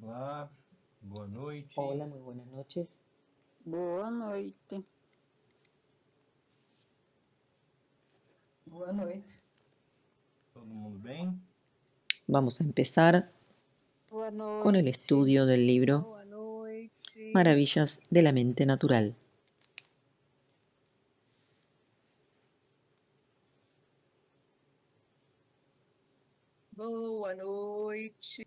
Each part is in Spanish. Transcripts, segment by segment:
Olá, boa noite. Hola, muy buenas noches. Boa noite. Boa noite. Todo mundo bem? Vamos a empezar Boa con el noite. estudio del libro Boa noite. Maravillas de la mente natural. Boa noite.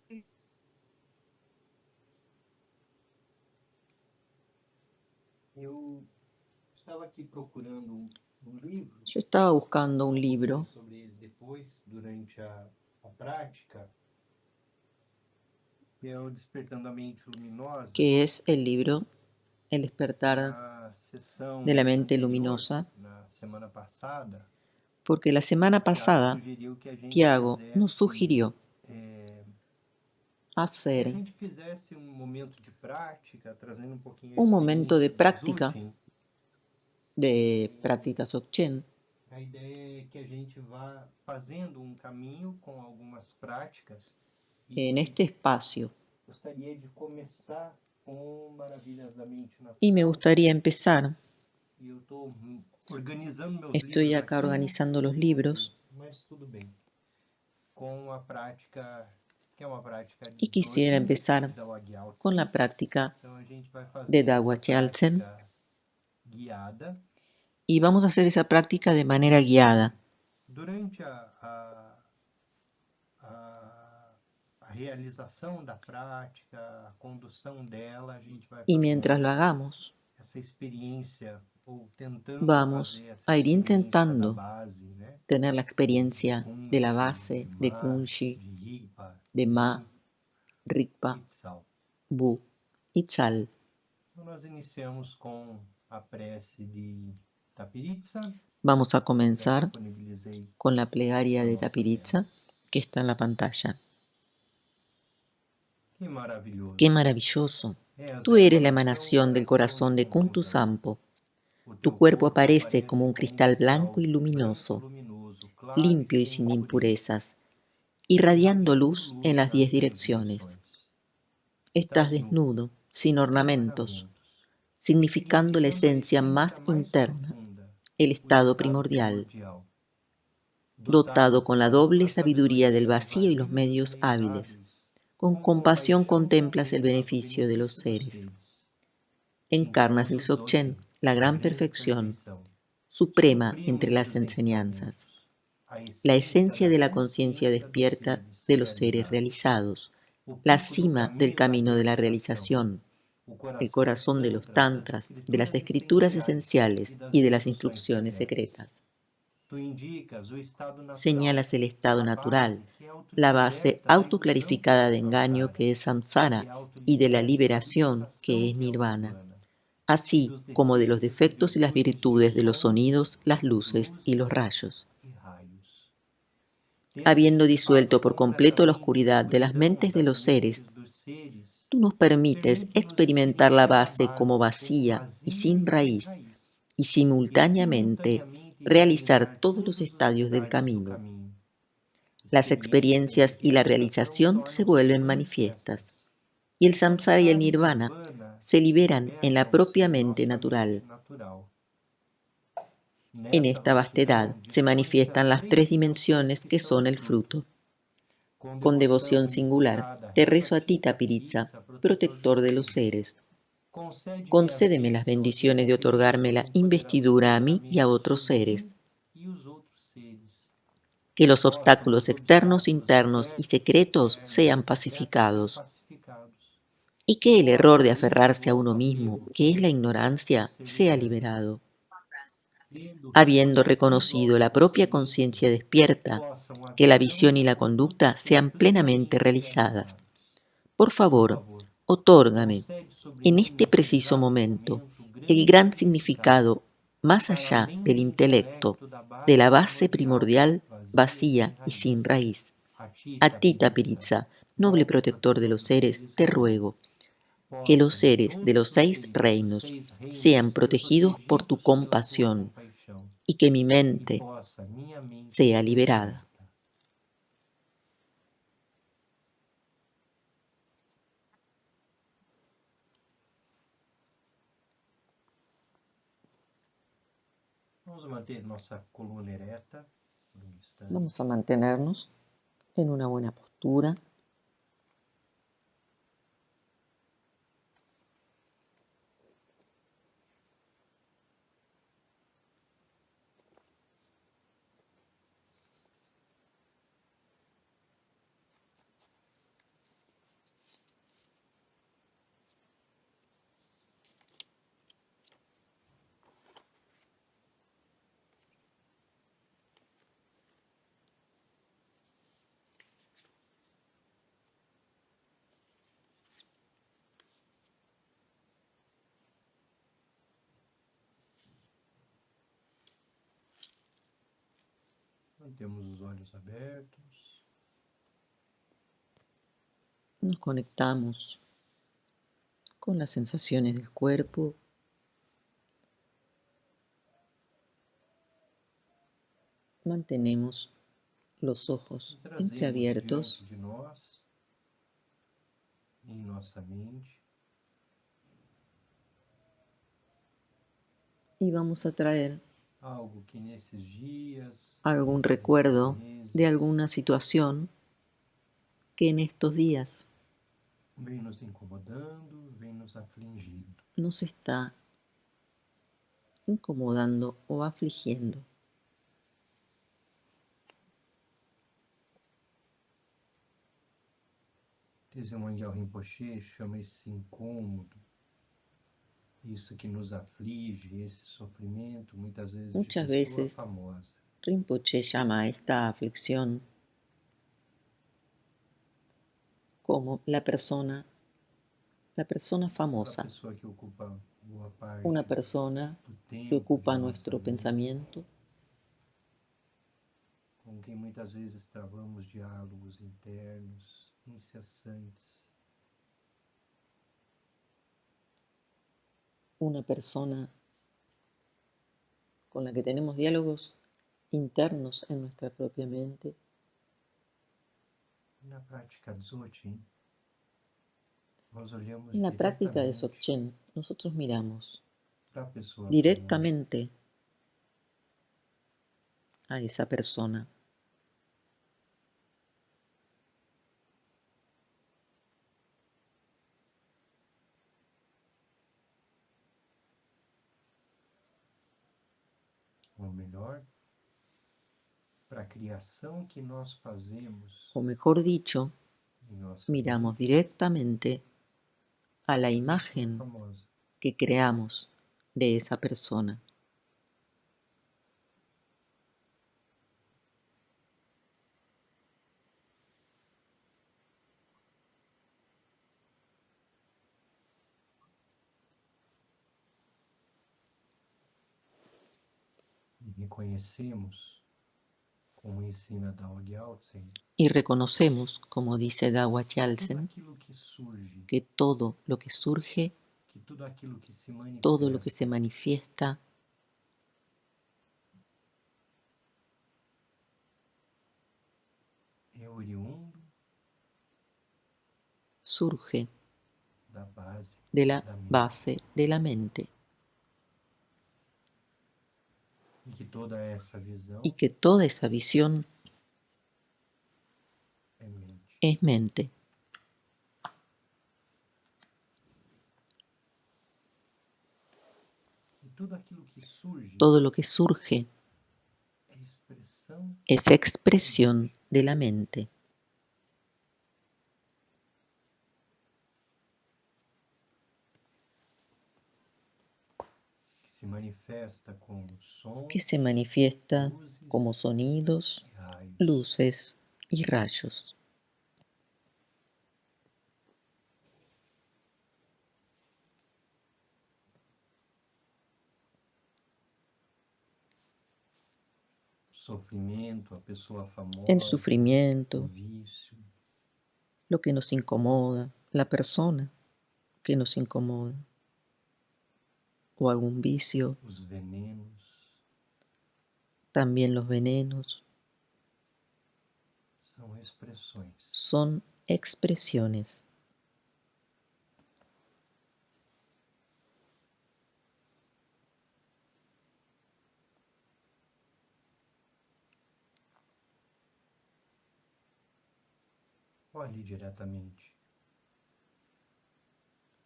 Eu estava aqui procurando um livro, Yo estaba buscando un libro sobre ele depois, durante a prática, que é o Despertando a Mente Luminosa. que es el libro El despertar Na sessão de la mente anterior, luminosa, na semana passada, porque la semana Tiago pasada sugeriu que a gente Tiago nos sugirió que hacer a gente fizesse um momento de prática, trazendo um pouquinho a un momento de experiência do práctica, Dzogchen. de práctica Dzogchen. A ideia é que a gente vá fazendo um caminho com algumas práticas. En este espacio. Gostaria de começar com Maravilhas da Mente Natural. Y me gustaría empezar. E eu estou organizando meus Estoy livros acá aqui, organizando los libros mas tudo bem. Com a prática, que é uma prática de y quisiera Dzogchen, empezar de Dao Gyaltsen. con la práctica Então a gente vai fazer de Dao essa Gyaltsen. prática guiada. Y vamos a hacer esa práctica de manera guiada. Durante a realização da prática, a condução dela, a gente vai Y mientras lo hagamos, essa experiência ou tentando vamos fazer essa a ir experiência intentando da base, né? tener la experiencia de la Kunshi, base de Ma, Kunshi, de Rigpa, de Ma, e Rigpa, Tsal. Bu y Tzal. Então nós iniciamos com a prece de Tapiritsa. Vamos a comenzar Disponibilizei con la plegaria de Tapiritsa, que está en la pantalla. Que maravilhoso. ¡Qué maravilloso! És Tú eres la emanación del corazón de Kuntu Sampo. Tu cuerpo aparece como un cristal blanco y luminoso, limpio y sin impurezas, irradiando luz en las 10 direcciones. Estás desnudo, sin ornamentos, significando la esencia más interna, el estado primordial, dotado con la doble sabiduría del vacío y los medios hábiles. Con compasión contemplas el beneficio de los seres. Encarnas el Dzogchen, la gran perfección, suprema entre las enseñanzas, la esencia de la conciencia despierta de los seres realizados, la cima del camino de la realización, el corazón de los tantras, de las escrituras esenciales y de las instrucciones secretas. Señalas el estado natural, la base autoclarificada de engaño que es samsara y de la liberación que es nirvana, así como de los defectos y las virtudes de los sonidos, las luces y los rayos. Habiendo disuelto por completo la oscuridad de las mentes de los seres, tú nos permites experimentar la base como vacía y sin raíz, y simultáneamente realizar todos los estadios del camino. Las experiencias y la realización se vuelven manifiestas, y el samsara y el nirvana se liberan en la propia mente natural. En esta vastedad se manifiestan las 3 dimensiones que son el fruto. Con devoción singular, te rezo a ti, Tapiritsa, protector de los seres. Concédeme las bendiciones de otorgarme la investidura a mí y a otros seres. Que los obstáculos externos, internos y secretos sean pacificados. Y que el error de aferrarse a uno mismo, que es la ignorancia, sea liberado. Habiendo reconocido la propia conciencia despierta, que la visión y la conducta sean plenamente realizadas. Por favor, otórgame, en este preciso momento, el gran significado más allá del intelecto, de la base primordial, vacía y sin raíz. A ti, Tapiritsa, noble protector de los seres, te ruego que los seres de los 6 reinos sean protegidos por tu compasión y que mi mente sea liberada. manter nossa coluna ereta por um instante. Vamos a mantenernos en una buena postura. Mantemos os olhos abertos. Nos conectamos con las sensaciones del cuerpo. Mantenemos los ojos Trazemos entreabiertos diante de nós, em nossa mente, y vamos a traer algo que nesses dias, algún nesses recuerdo meses, de alguna situación que en estos días vem nos incomodando, vem nos afligindo. nos está incomodando o afligiendo. Tenzin Wangyal Rinpoche chama esse incômodo, isso que nos aflige, esse sofrimento, muitas vezes Muchas de pessoa veces famosa. Rinpoche llama a esta aflicción como la persona famosa, Uma pessoa que ocupa boa parte una persona do que tempo ocupa de nuestro nossa mente, pensamiento, com quem muitas vezes travamos diálogos internos incessantes. una persona con la que tenemos diálogos internos en nuestra propia mente. Na prática Dzogchen, nós olhamos En la práctica de diretamente Dzogchen, nosotros miramos para a pessoa famosa. directamente a esa persona. Ou melhor, para a criação que nós fazemos O mejor dicho, em nossa miramos mente directamente a la da pessoa imagen famosa. que creamos de esa persona. E reconhecemos, como ensina Dao Gyaltsen, Y reconocemos, como dice Dawa tudo Gyaltsen, aquilo que surge, que todo lo que surge, que tudo aquilo que se todo lo que manifesta se manifiesta, é oriundo surge da base de la da mente. base de la mente. E que toda essa visão Y que toda esa visión é mente. es mente. E tudo aquilo que surge Todo lo que surge é expressão es expresión de la mente. que se manifesta como som, Que se manifiesta luzes como sonidos, e raios. luces y rayos. Sofrimento, a pessoa famosa, El o sufrimiento, vício, lo que nos incomoda, la persona que nos incomoda, o algún vicio, os venenos, también los venenos, são expressões. son expresiones. Olhe diretamente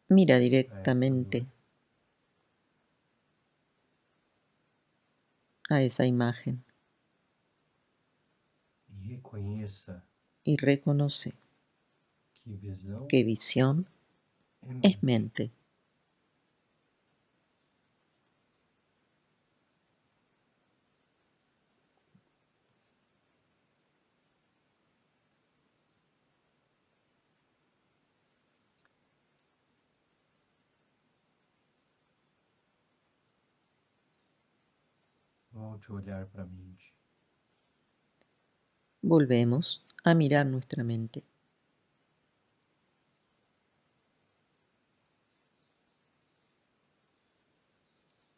Mira a essa directamente luz a esa imagen e reconheça y reconoce que visão que visión é es mente. Volte a olhar para a mente. Volvemos a mirar nuestra mente.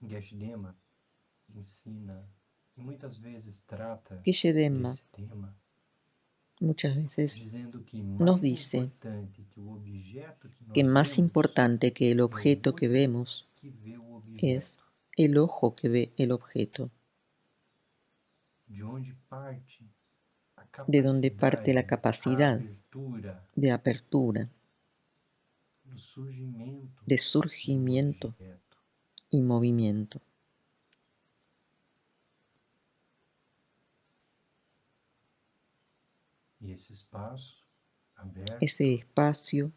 Geshe-Dema ensina e muitas vezes trata Geshe-Dema desse tema, muchas veces dizendo que nos mais dice importante que o objeto que que nós más vemos importante que el é o objeto que olho vemos que vê o es objeto, el ojo que ve el objeto, de onde parte a de donde parte la capacidade, a capacidad abertura de apertura, do surgimento de do surgimiento objeto. y movimiento. E esse espaço aberto Ese espacio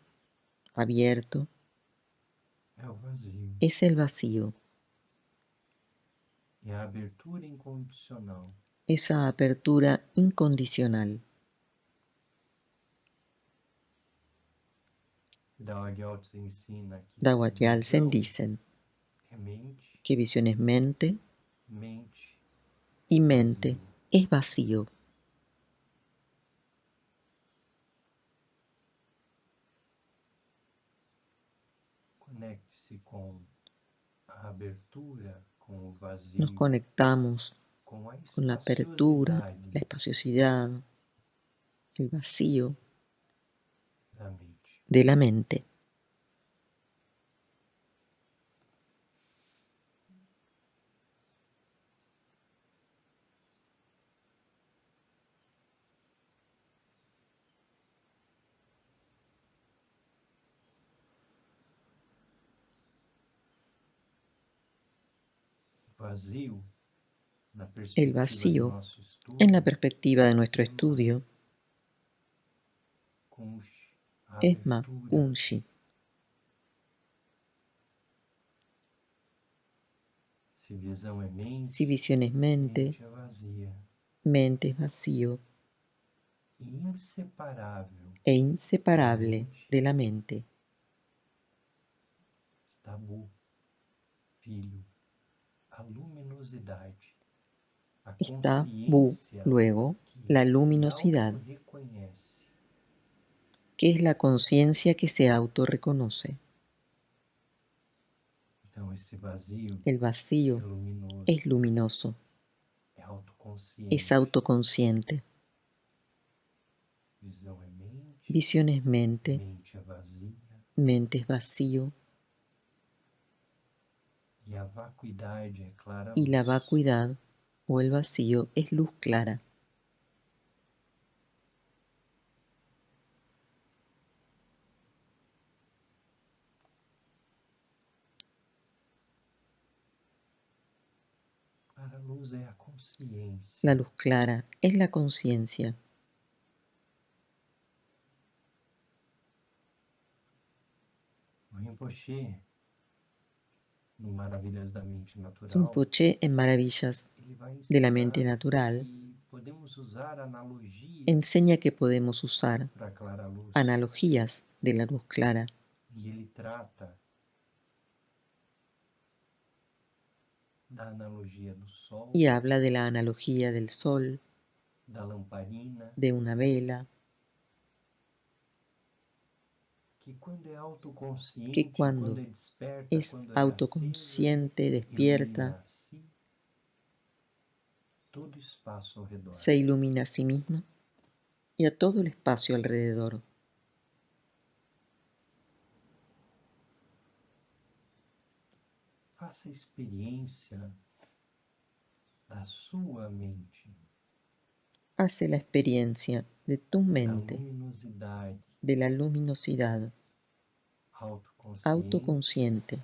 abierto é o vazio. es el vacío, E a abertura incondicional esa apertura incondicional. Dao Gyaltsen ensina que Dao se Gyaltsen visão dicen é mente, que visión es mente mente y é mente vazio. es vacío. Conecte-se com a abertura, com o Nos vazio, conectamos com a con la apertura, espaciosidade la espaciosidad, el vacío da mente. de la mente. Vazio, na El perspectiva do vacío, nosso en la estudo, perspectiva de nuestro é estudio, Kunshi, a es Ma abertura. Kunshi. Se visão é mente, Si visión es mente, mente é vazia. mente es vacío E inseparável e da inseparable mente de la mente está Bu, filho, a luminosidade, a está Bu, consciência luego que la se luminosidad, auto-reconhece. que es la conciencia que se autorreconoce. Então, esse vazio El é vacío luminoso, es luminoso, é autoconsciente. es autoconsciente. Visão é mente, Visión es mente, mente é vazia. mente es vacío E a vacuidade é clara y la luz. vacuidad o el vacío es luz clara. Clara luz é a consciência. La luz clara es la conciencia. O Rinpoche, no Maravilhas da Mente Natural, Rinpoche en Maravillas ele vai de la ensinar mente natural que podemos usar analogias enseña que podemos usar para clara luz. analogías de la luz clara E ele trata da analogia do sol, y habla de la analogía del sol, da lamparina, de una vela, que quando é autoconsciente, que cuando quando é desperta, es quando é autoconsciente, acesa, despierta, ilumina a si todo o espaço ao redor. se ilumina a sí misma y a todo el espacio alrededor. Faça a experiência da sua mente. Hace la experiencia de tu da mente, luminosidade de la luminosidad autoconsciente autoconsciente,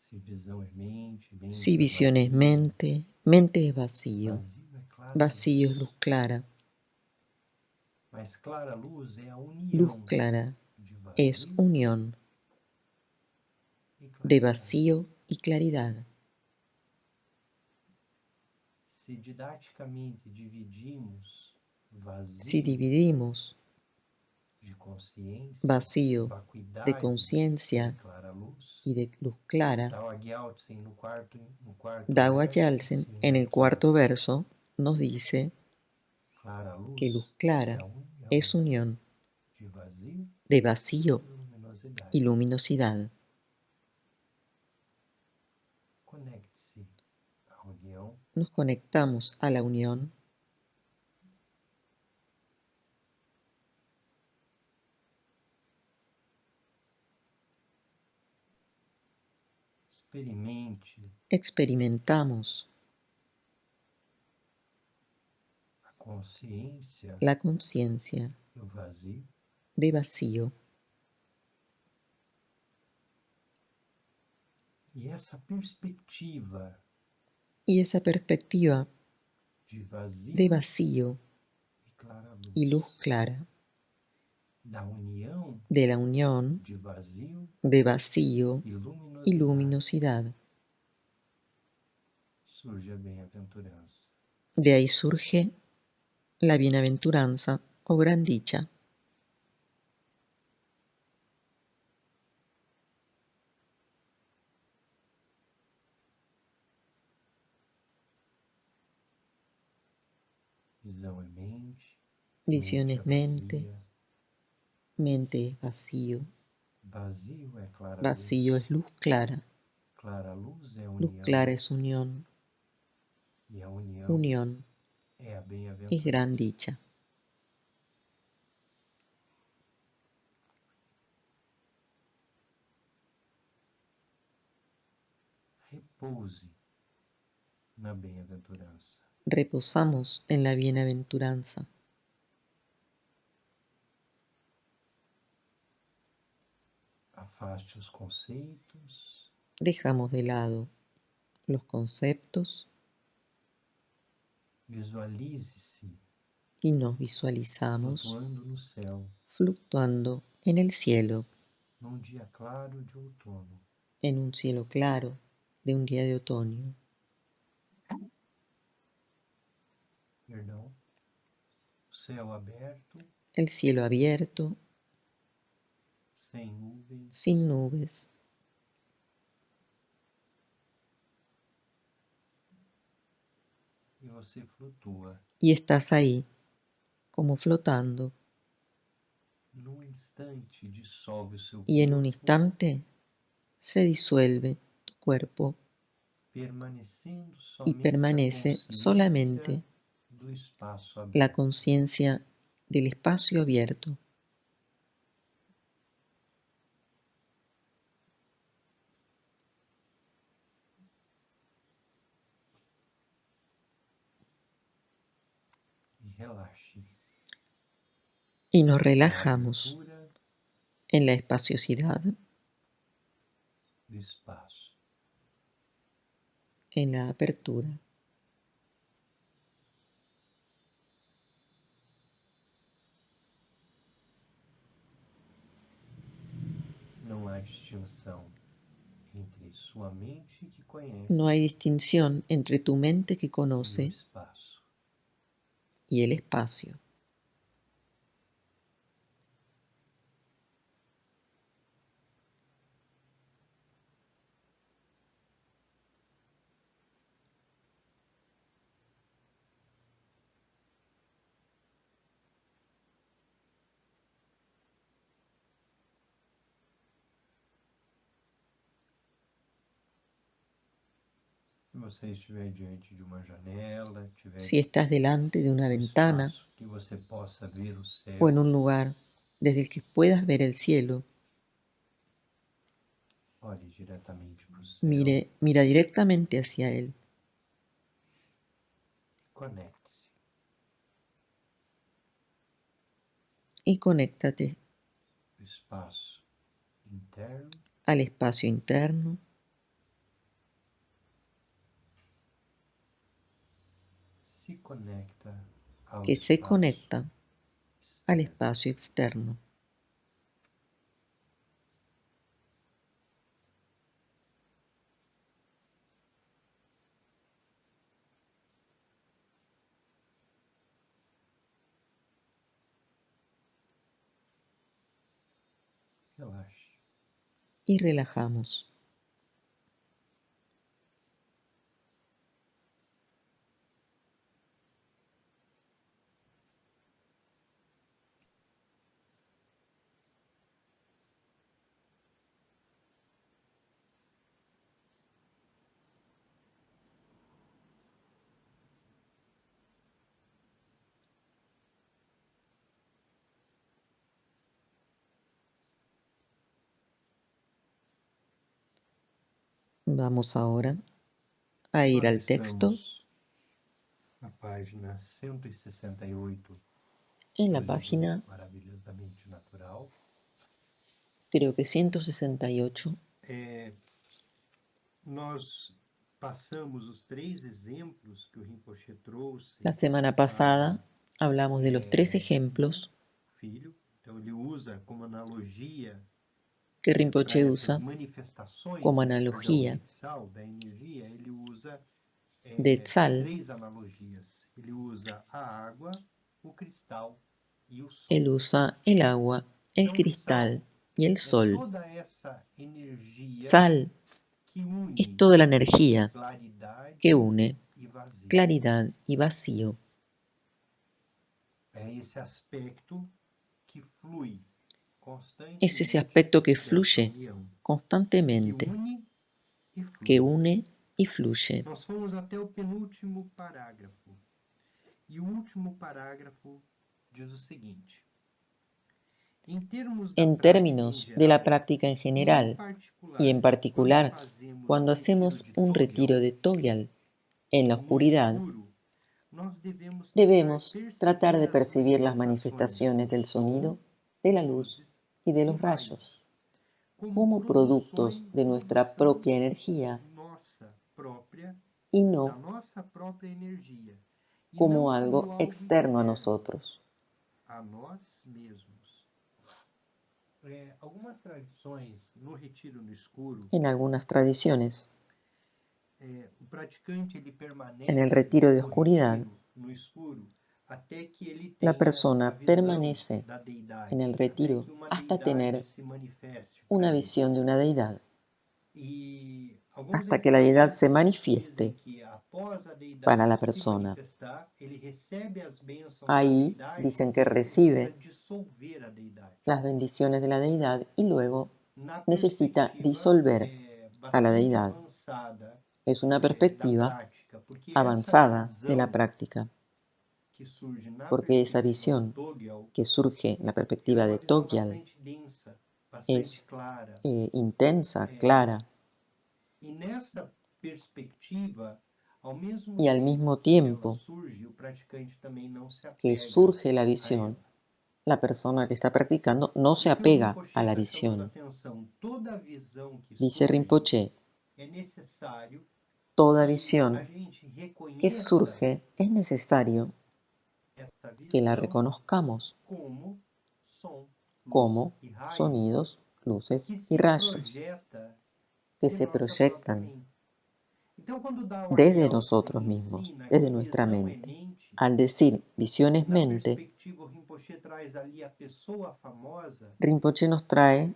se visão é mente, mente si é visión es vazio, mente, mente es vacío, vazio é clara vacío es luz. luz clara, Mas clara luz é a luz união clara de es vazio unión e de claridade. vacío y claridad. Se didaticamente dividimos Si vazio dividimos de consciência, vacío de vacuidade conciencia e clara luz, y de luz clara, Tao Gyaltsen no quarto Dao verso Gyaltsen ensina en el que cuarto verso nos dice clara que luz luz é clara a união es unión de vazio de vacío e luminosidade. y luminosidad. Conecte-se à união Nos conectamos a la unión experimentamos a consciência la conciencia do vazio de vacío e essa perspectiva y esa perspectiva de vazio de vacío e clara luz, y luz clara, da união de la unión de vazio de vacío e y luminosidade, luminosidad. surge a bem-aventurança. De ahí surge la bienaventuranza o gran dicha. Visão é mente, Visión mente é es mente, vazia, mente es vacío, vazio é clara vacío luz, es luz clara, clara luz é luz união clara es unión, e a união unión é a es gran bem-aventurança. dicha. Repouse na bem-aventurança. Reposamos en la bienaventuranza. Afaste os conceitos, Dejamos de lado los conceptos visualize-se y nos visualizamos flutuando no céu, fluctuando en el cielo, num dia claro de outono. en un cielo claro de un día de otoño. Perdão, o céu aberto, El cielo abierto, sem nuvens, sin nubes, e você flutua. y estás ahí, como flotando, Num instante dissolve o seu y en un corpo, instante se disuelve tu cuerpo permanecendo y somente a permanece consciência solamente do espaço la aberto. conciencia del espacio abierto. E relaxe. Y nos Na relajamos abertura en la espaciosidad, do espaço. en la apertura. Não há distinção entre sua mente que conhece No hay distinción entre tu mente que e o conoce espaço. y el espacio. Se você estiver diante de uma janela, estiver Si estás delante de una um ventana espaço que você possa ver o céu, o en un lugar desde el que puedas ver el cielo, Olhe diretamente para o céu. mira directamente hacia él. Conecte-se. Y conéctate O espaço interno al espacio interno se conecta ao que se espaço conecta al externo. espacio externo. Relaxe. Y relajamos. Vamos ahora a ir Nós al texto estamos na página 168 en do la livro página, Maravilhas da Mente Natural. creo que 168. Nós passamos os 3 exemplos que o Rinpoche trouxe La semana pasada hablamos de los 3 ejemplos filho. Então ele usa como analogia que para Rinpoche essas usa manifestações como da analogía Quetzal, da energia, ele usa de Tzal. 3 analogias. Ele usa a água, o cristal e o sol. Él usa el agua, el Então, cristal y el é sol. toda essa energia Sal que une es toda la energía claridade que une e vazio. claridad y vacío. É esse aspecto que flui Es ese constantemente aspecto que dessa fluye união, que constantemente, une e flui. que une y fluye. Nós fomos até o penúltimo parágrafo. E o último parágrafo diz o seguinte: En términos de la práctica en general y en particular cuando hacemos un retiro de Togyal en la oscuridad, debemos tratar de percibir las manifestaciones del sonido, de la luz y de los rayos como productos de nuestra propia energía y no como algo externo a nosotros. Algumas tradições no retiro no escuro, En algunas tradiciones, o praticante ele permanece en el retiro de no oscuridad, retiro no escuro até que ele la tenha persona a visão permanece da deidade, en el até retiro que uma hasta deidade tener se manifeste una para ele. visión de una deidad, E alguns hasta que la deidad se ensinamentos manifieste dizem que após a para deidade la se persona. manifestar, ele recebe as bênçãos da Ahí deidade dicen que e precisa recibe dissolver a deidade. las bendiciones de la deidad y luego Na necesita perspectiva disolver a la bastante deidad. avançada Es una da perspectiva prática, porque essa avanzada de la visão práctica, que surge na porque esa perspectiva do visión Togyal, que surge en la ela perspectiva é de uma visão Togyal bastante densa, bastante es clara. intensa, clara, E nessa perspectiva, ao mesmo y al tempo mismo que ela tiempo surge, o praticante também não se que apega surge la a visión, ela. la persona que está practicando no se O que o apega Rinpoche a la está chamando a visión. atenção, toda visão que Dice surge, Rinpoche, é necessário toda que a visión gente que reconheça surge es necesario essa que la visão reconozcamos como som, luz como e raio sonidos, luces que y se rayos projeta que de se nossa própria proyectan mente. Então, quando Dao desde Ariel nosotros mismos, ensina desde que nuestra visão é mente. mente, Al decir visiones na mente, perspectiva, o Rinpoche traz ali a pessoa famosa, Rinpoche nos trae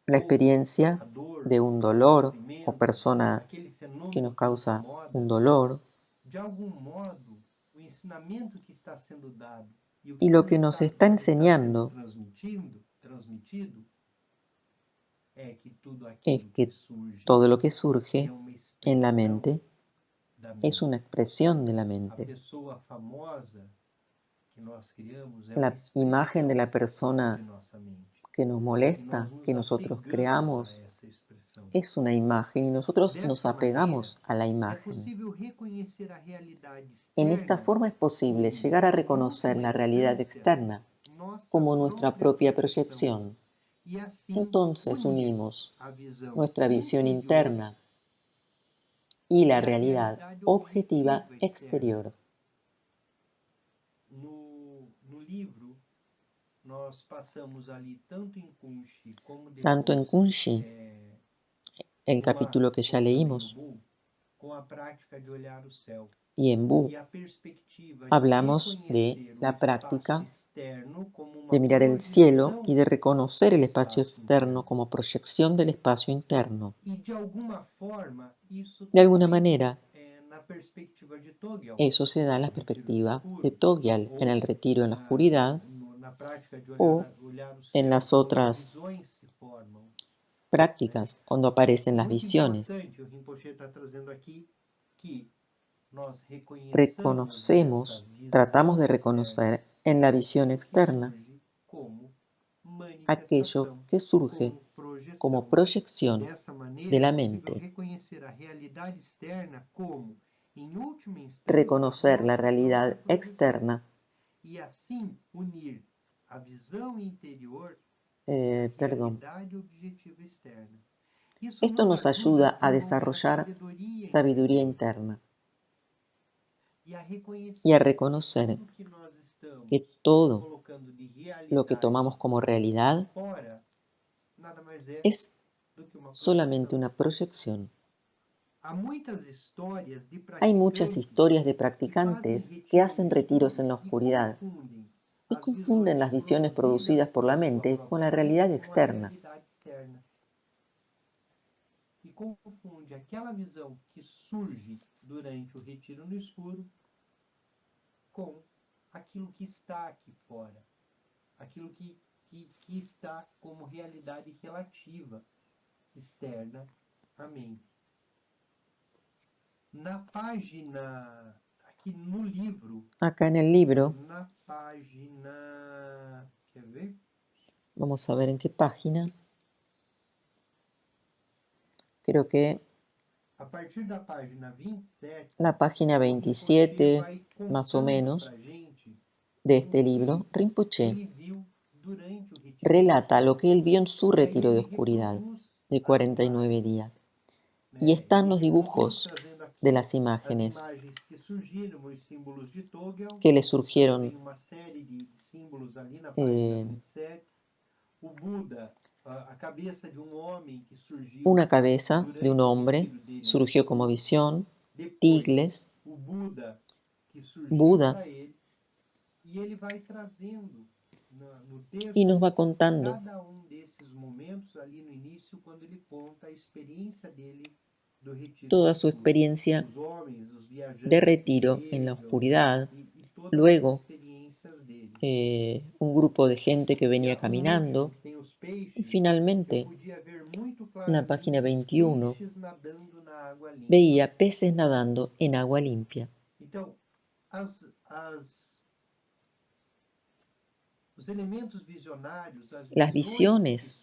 la ou experiencia a dor, de un o dolor o sofrimento, persona aquele que fenômeno nos que causa incomoda, un dolor, de algum modo, o ensinamento que está sendo dado e o y que lo nos que nos está está sendo enseñando transmitido é que tudo es aquilo que que surge todo lo que é surge uma en la expressão mente da es mente. una expresión de la A mente. pessoa famosa La imagen de la persona que nos molesta, que nosotros creamos, es una imagen y nosotros nos apegamos a la imagen. En esta forma es posible llegar a reconocer la realidad externa como nuestra propia proyección. Entonces unimos nuestra visión interna y la realidad objetiva exterior. Tanto en Kunshi, el capítulo que ya leímos, y en Bu, hablamos de la práctica de mirar el cielo y de reconocer el espacio externo como proyección del espacio interno. De alguna manera, eso se da en la perspectiva de Togyal, en el retiro en la oscuridad, o en las otras prácticas, cuando aparecen las visiones. Reconocemos, tratamos de reconocer en la visión externa aquello que surge como proyección de la mente. Reconocer la realidad externa Esto nos ayuda a desarrollar sabiduría interna y a reconocer que todo lo que tomamos como realidad es solamente una proyección. Hay muchas historias de practicantes que hacen retiros en la oscuridad y confunden las visiones producidas por la mente con la realidad externa. E confunde aquela visão que surge durante o retiro no escuro com aquilo que está aqui fora, aquilo que está como realidade relativa externa à mente. Na página, aqui no livro, acá en el libro, na página, quer ver? Vamos a ver en qué página. Creo que a partir da página 27, la página 27, más o menos, de este libro, Rinpoche relata lo que él vio en su retiro de oscuridad de 49 días. Y están los dibujos de las imágenes que le surgieron una cabeza de un hombre surgió como visión, tigles, Buda, y nos va contando toda su experiencia de retiro en la oscuridad, luego un grupo de gente que venía caminando y finalmente en la página 21 veía peces nadando en agua limpia. Las visiones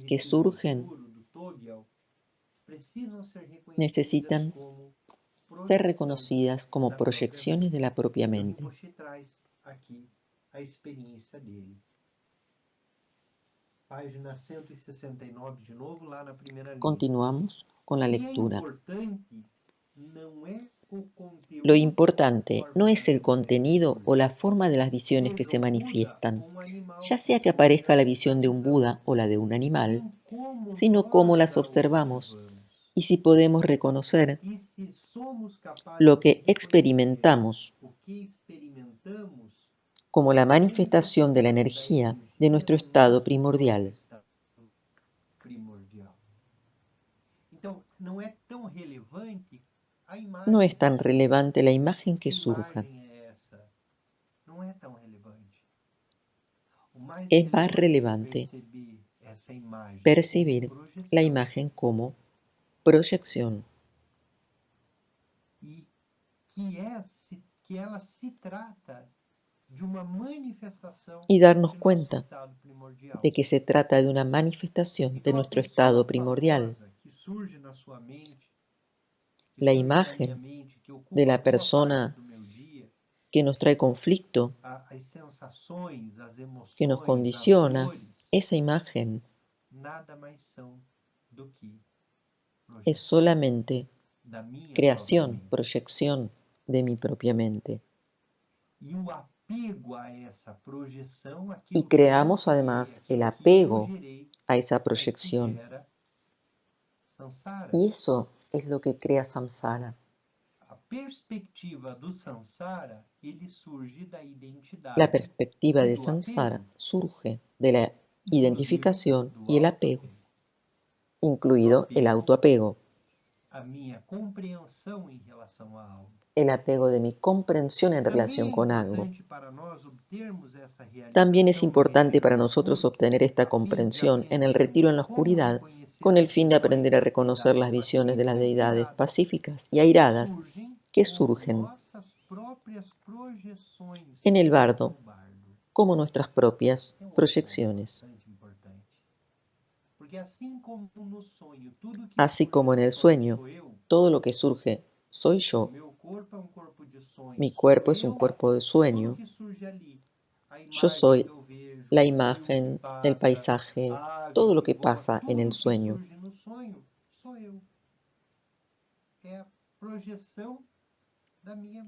que surgen necesitan ser reconocidas como proyecciones de la propia mente. Continuamos con la lectura. Lo importante no es el contenido o la forma de las visiones que se manifiestan, ya sea que aparezca la visión de un Buda o la de un animal, sino cómo las observamos y si podemos reconocer lo que experimentamos como la manifestación de la energía de nuestro estado primordial. No es tan relevante la imagen que surja. Es más relevante percibir la imagen como proyección. y darnos cuenta de que se trata de una manifestación de nuestro estado primordial. La imagen de la persona que nos trae conflicto, que nos condiciona, esa imagen es solamente creación, proyección de mi propia mente. Y creamos además el apego a esa proyección. Y eso es lo que crea samsara. La perspectiva de samsara surge de la identificación y el apego, incluido el autoapego, el apego de mi comprensión en relación con algo. También es importante para nosotros obtener esta comprensión en el retiro en la oscuridad, con el fin de aprender a reconocer las visiones de las deidades pacíficas y airadas que surgen en el bardo como nuestras propias proyecciones. Así como en el sueño, todo lo que surge soy yo. Mi cuerpo es un cuerpo de sueño. Yo soy la imagen, el paisaje, todo lo que pasa en el sueño.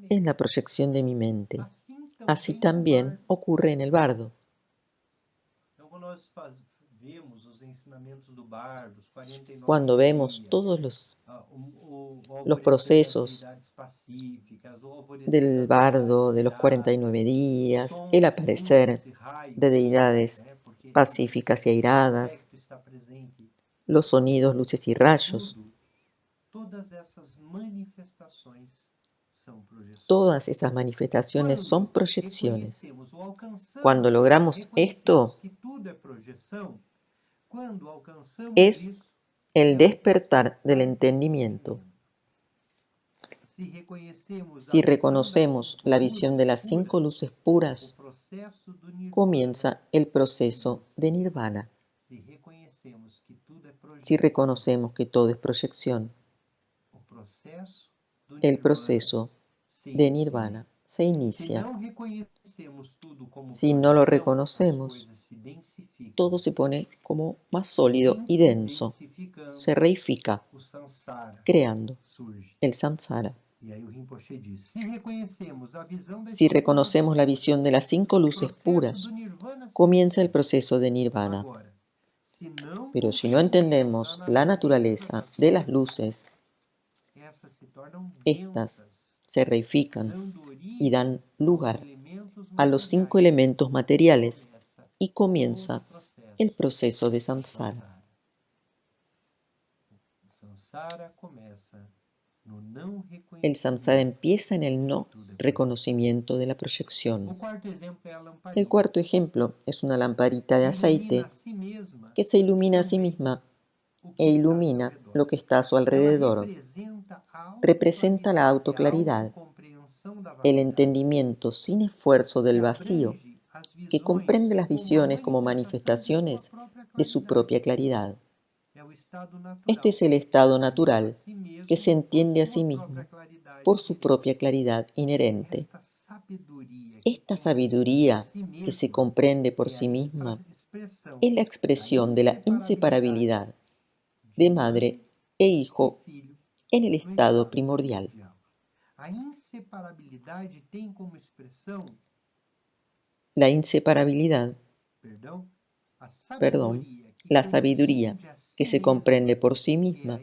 Es la proyección de mi mente. Así también ocurre en el bardo. Cuando vemos todos los procesos del bardo, de los 49 días, el aparecer de deidades pacíficas y airadas, los sonidos, luces y rayos, todas esas manifestaciones son proyecciones. Cuando logramos esto, es el despertar del entendimiento. Si reconocemos la visión de las 5 luces puras, comienza el proceso de nirvana. Si reconocemos que todo es proyección, el proceso de nirvana se inicia. Si no lo reconocemos, todo se pone como más sólido y denso, se reifica, creando el samsara. Si reconocemos la visión de las 5 luces puras, comienza el proceso de nirvana. Pero si no entendemos la naturaleza de las luces, estas se reifican y dan lugar a los 5 elementos materiales y comienza el proceso de samsara. El samsara empieza en el no reconocimiento de la proyección. El cuarto ejemplo es una lamparita de aceite que se ilumina a sí misma e ilumina lo que está a su alrededor. Representa la autoclaridad, el entendimiento sin esfuerzo del vacío, que comprende las visiones como manifestaciones de su propia claridad. Este es el estado natural que se entiende a sí mismo por su propia claridad inherente. Esta sabiduría que se comprende por sí misma es la expresión de la inseparabilidad de madre e hijo en el estado primordial. La inseparabilidad, la sabiduría que se comprende por sí misma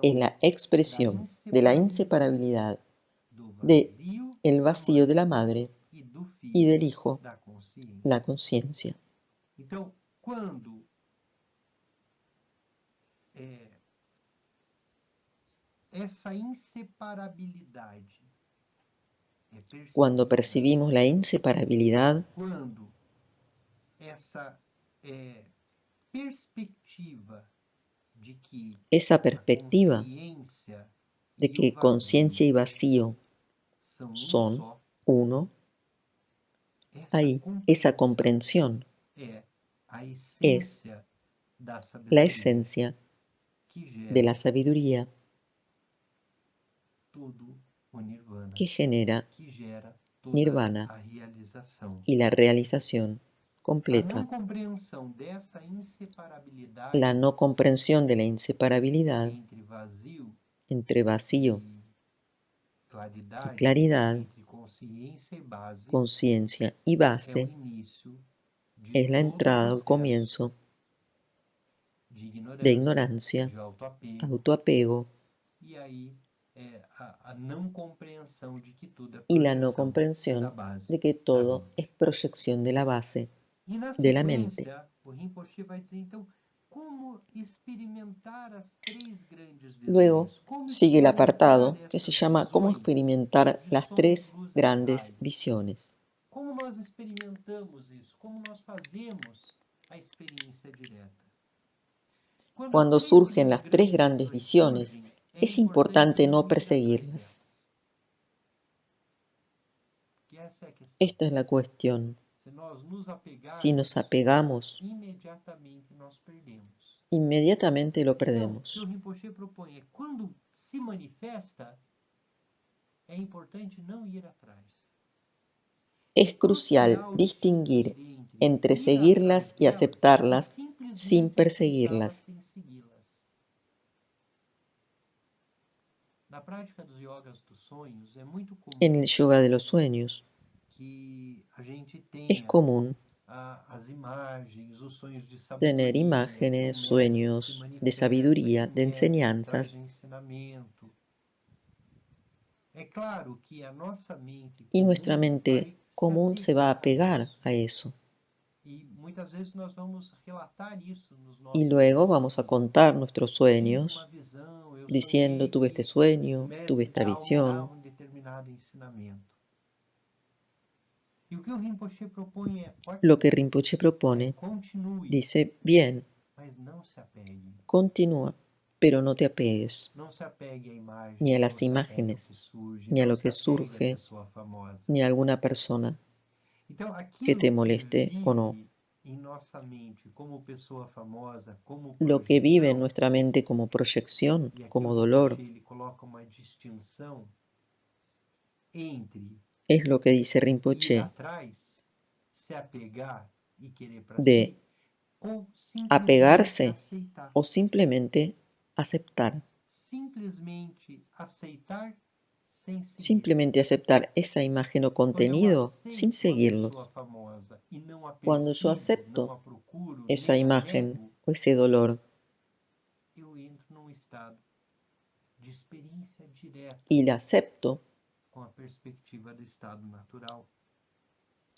es la expresión de la inseparabilidad de el vacío de la madre y del hijo, la conciencia. Cuando percibimos la inseparabilidad, esa perspectiva de que conciencia y vacío son uno, Ahí, esa comprensión es la esencia de la sabiduría que genera nirvana y la realización completa. La no comprensión de la inseparabilidad entre vacío y claridad, conciencia y base, es la entrada o el comienzo de ignorancia, autoapego y la no comprensión de que todo es proyección de la base de la mente. Luego sigue el apartado que se llama ¿Cómo experimentar las tres grandes visiones? Como nós experimentamos isso? Como nós fazemos a experiência direta? Cuando surgen las tres grandes visiones, es importante no perseguirlas. Esta es la cuestión. Si nos apegamos, inmediatamente lo perdemos. O que o Rinpoche propõe é quando se manifesta, é importante não ir atrás. Es crucial distinguir entre seguirlas y aceptarlas sin perseguirlas. Na prática dos yogas dos sonhos, é muito comum En el yoga de los sueños que a gente es tenha común as imagens, os sonhos de tener sabedoria, imágenes, promessas sueños se de manifestam, sabiduría, de traz enseñanzas, ensinamento. É claro que a nossa mente y nuestra comum mente vai común se va a pegar a eso. E muitas vezes nós vamos relatar isso nos nossos Y luego vamos a sonhos. contar nuestros Tive sueños uma visão, eu diciendo sonhei tuve que este sueño, o mestre tuve esta Tao visión. dava um determinado ensinamento. E o que o Rinpoche propõe é, Lo que ok, Rinpoche propone continue, dice, bien, mas não se apegue. continúa, pero no te apegues Não se apegue à imagem, ni a não las se apegue ao imágenes, que surge, ni a não lo se que apegue à surge, pessoa famosa. ni a alguna persona Então, que te aquilo que moleste o no. vive em nossa mente como pessoa famosa, como Lo que vive en projeção, nuestra mente como proyección, e aqui como o dolor, Rinpoche, ele coloca uma distinção entre es lo que dice ir Rinpoche atrás, se apegar e querer para de si, ou simplesmente apegarse aceitar. o simplemente aceptar. Simplesmente aceitar sem seguir. Simplemente aceptar esa imagen o Quando eu contenido aceito sin a seguirlos. pessoa famosa e não a Cuando yo persigo, acepto não a procuro, esa nem a imagen nego, o ese dolor eu entro num estado de experiência direta y la acepto, com a perspectiva do estado natural.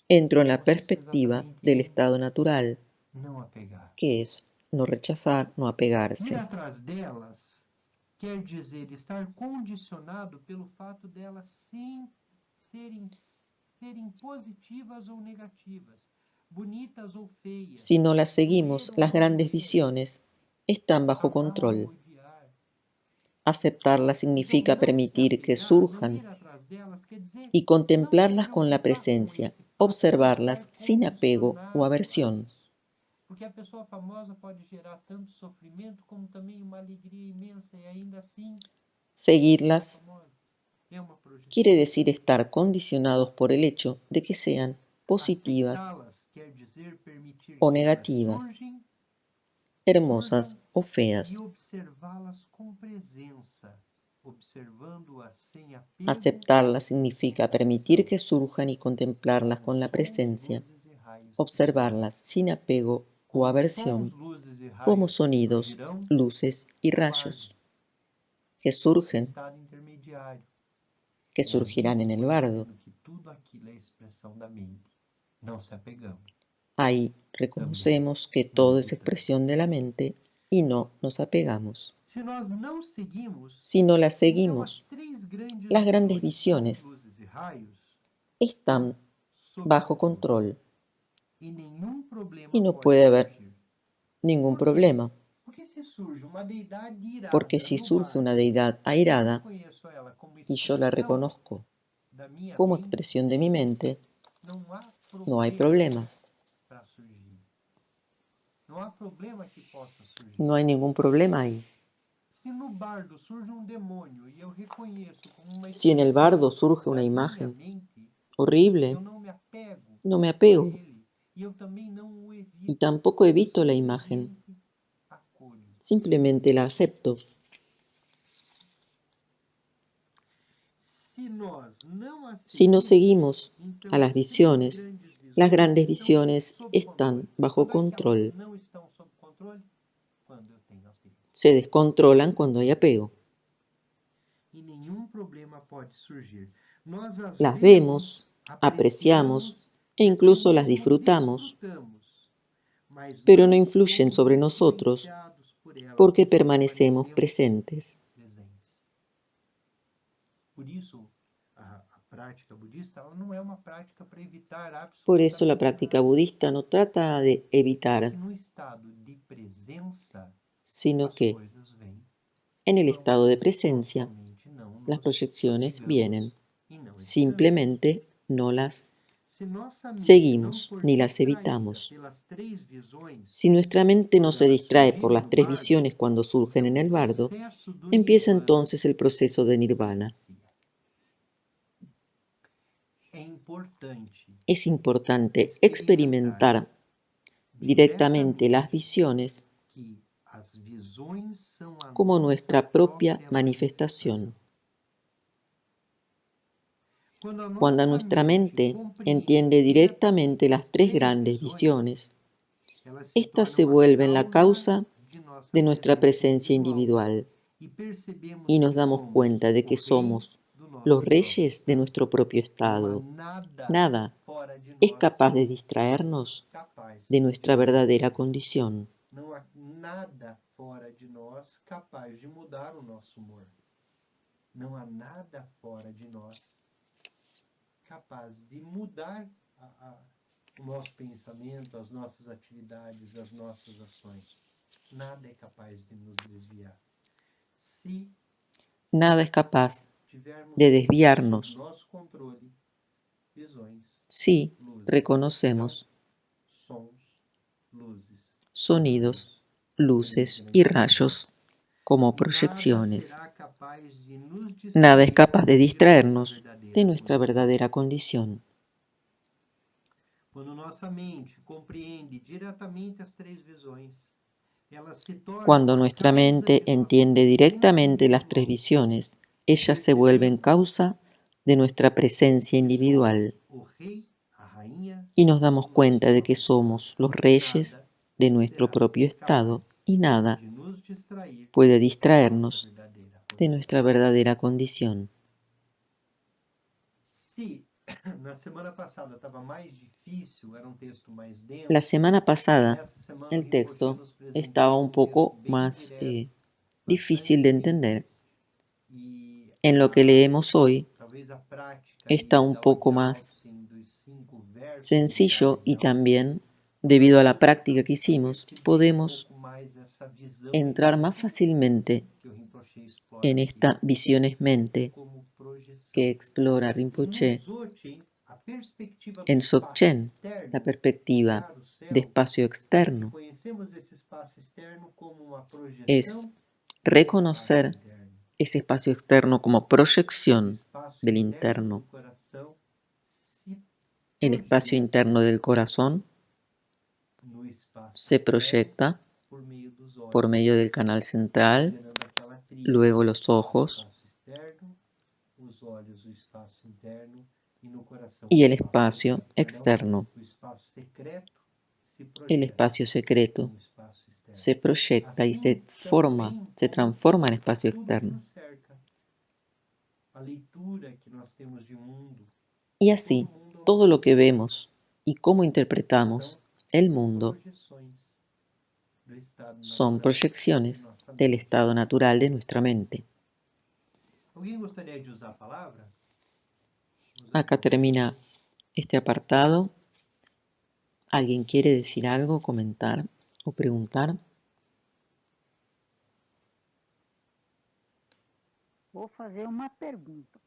entro en la Consiste perspectiva exatamente del em estado natural, não apegar. que es no rechazar, no Ir apegarse. atrás delas quer dizer estar condicionado pelo fato delas serem positivas ou negativas, bonitas ou feias, Si no las seguimos, doer ou las não grandes doer, visiones están bajo amar control. ou odiar. Aceptarlas Então, significa não se permitir que apegar, não surjan ir atrás delas, quer dizer y não se contemplarlas con la preocupar com presencia, esse fato de observarlas estar sin apego o condicionado a aversión. isso. Porque a pessoa famosa pode gerar tanto sofrimento como também uma alegria imensa e ainda assim Seguirlas famosa. É uma projeção. quiere decir estar condicionados por el hecho de que sean positivas Aceitá-las quer dizer permitir o que elas negativas, surjam hermosas o feas. e observá-las com presença, observando-as sem apego. Aceptarlas significa permitir que surjan y contemplarlas con la como sons, presencia, luzes e raios que observarlas sin apego o Como aversión, sons, luzes e raios como que sonidos, surgirão, luces y rayos que surgen, estado intermediário. que E ali surgirán en el bardo. reconhecendo que tudo aquilo é expressão da mente. Não se apegamos. Ahí reconocemos que todo es expresión de la mente y no nos apegamos. Se nós não seguimos, Si no las então as seguimos, três grandes las grandes visões, visiones sons, luzes e raios, están sob bajo control e nenhum problema y no pode puede haber surgir. ningún Por quê? problema, Porque se surge uma deidade irada porque si no surge una bardo, deidad eu airada reconheço ela como y yo la expressão reconozco da minha como mente, expresión de mi mente, não há no hay problema. para surgir. Não há problema que possa surgir. No hay ningún problema ahí. Se no bardo surge um demônio e eu reconheço como uma Si en el bardo expressão surge una da minha imagen mente, horrible, eu não me apego no me a apego ele e eu também não o evito. y tampoco Eu evito la imagen, simplesmente acolho. simplemente la acepto. Se nós não Si no aceitamos, seguimos então a las as três visiones, grandes las grandes visões visiones estão sob están controle. bajo Quando é que elas control. não estão sob controle? Quando eu tenho apego. Se descontrolan cuando hay apego. E nenhum problema pode surgir. Nós as Las vemos, vemos, apreciamos e até incluso las mesmo disfrutamos, desfrutamos, mas pero no não influyen somos sobre nosotros influenciados por elas, porque permanecemos presentes. Por isso, a prática budista ela não é uma prática para evitar Por eso la absolutamente práctica nada. budista no trata de Porque evitar, no estado de presença, sino as que coisas vêm. en el Vão. estado de presencia Nós somente não las nos proyecciones apegamos vienen. e não evitamos. Simplemente no las Se nossa mente não seguimos for ni las distraída evitamos. pelas três visões, Si nuestra mente no quando se elas distrae por surgirem las no tres bardo, visiones cuando surgen então en el o bardo, processo do empieza nirvana entonces el proceso de se nirvana. inicia. É importante Es importante experimentar experimentar directamente las visiones que as visões são a como nossa nuestra propia própria manifestación. Quando a Cuando nossa nuestra mente compreende entiende directamente las tres três grandes visões, visiones, elas éstas se tornam a vuelven la causa de nossa de nuestra presencia individual e percebemos y nos que damos somos cuenta de que o rei somos do nosso los próprio reyes de estado. nuestro propio Não há estado. nada Nada fora de es nós capaz de distraernos capaz de nuestra mudar. verdadera condición. Não há nada fora de nós capaz de mudar o nosso humor. Não há nada fora de nós capaz de mudar o nosso pensamento, as nossas atividades, as nossas ações. Nada é capaz de nos desviar. Se Nada es capaz tivermos de desviarnos sob nosso controle visões, si luzes, reconocemos sons, luzes, sonidos, raios, luces y rayos como Nada proyecciones. será capaz de nos Nada es distrair capaz de de distraernos nossa de nuestra condição. verdadera condición. Quando nossa mente compreende diretamente as três visões, ela se torna Cuando a nuestra causa mente de nossa entiende presença directamente las tres individual. visiones, ellas se vuelven causa de nuestra presencia individual O rei, a rainha, y nos damos do cuenta de nosso que próprio somos estado. los reyes Nada de nuestro será propio estado capaz y nada de nos distrair puede da nossa distraernos verdadeira de condição. nuestra verdadera condición. Se na semana passada estava mais difícil, era um texto mais denso, La semana pasada nessa semana o el Rinpoche texto nos presenteou estaba un texto poco bem más direto, difícil de entender. e En lo que leemos hoy talvez a prática está un poco más sencillo y también, debido a la práctica que hicimos, podemos entrar más fácilmente en esta visiones mente que explora Rinpoche en Dzogchen, la perspectiva de espacio externo. Es reconocer ese espacio externo como proyección del interno. El espacio interno del corazón se proyecta por medio del canal central, luego los ojos y el espacio externo. El espacio secreto se proyecta y se transforma en espacio externo. Y así, todo lo que vemos y cómo interpretamos el mundo son proyecciones del estado natural de nuestra mente. Acá termina este apartado. ¿Alguien quiere decir algo, comentar o preguntar? Vou fazer uma pergunta.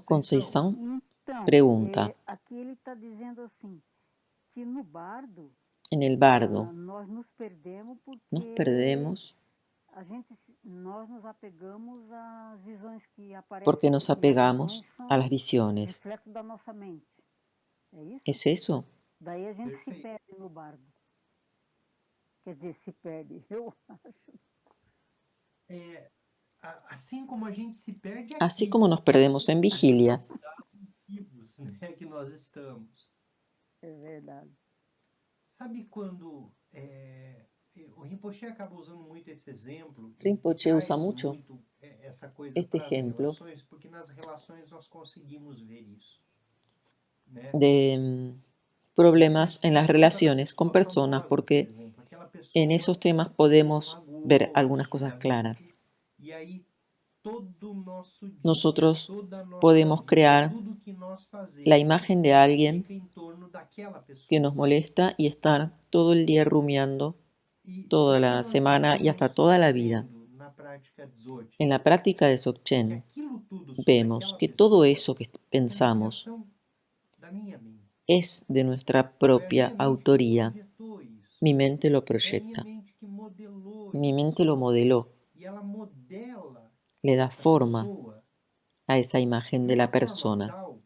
Conceição? Pregunta. Aqui ele está dizendo assim, que no bardo En el bardo nós nos perdemos nos porque perdemos nós nos apegamos às visões que aparecem. porque nos E as apegamos visões são a las visiones. reflexo da nossa mente. É isso? ¿Es eso? Daí a gente se Perfeito. perde no bardo. Quer dizer, se perde, eu acho. Assim como a gente se perde Así aqui, como nos perdemos en vigilia, nesses estados vivos, né, que nós estamos. É verdade. Sabe quando o Rinpoche acaba usando muito esse exemplo, Rinpoche traz usa mucho muito essa coisa este para as ejemplo relações, porque nas relações nós conseguimos ver isso, né? de problemas en las relaciones con personas, porque en esos temas podemos ver algunas cosas claras. E aí todo o nosso dia, Nosotros toda a nossa podemos vida, crear tudo que nós fazemos, la imagen de alguien fica em torno daquela pessoa. que nos molesta y estar todo el día rumiando, E toda o que la nós semana y hasta estamos toda la vida. vendo na prática Dzogchen, En la práctica de que Dzogchen aquilo tudo sobre vemos aquela que todo pessoa eso que é uma pensamos criação da minha mente. es de nuestra Foi a propia minha mente que autoría. projetou isso. Mi mente lo É a minha proyecta. mente que modelou Mi isso. mente lo modeló, E ela modela le da essa forma pessoa a esa imagen de de uma la forma persona. tal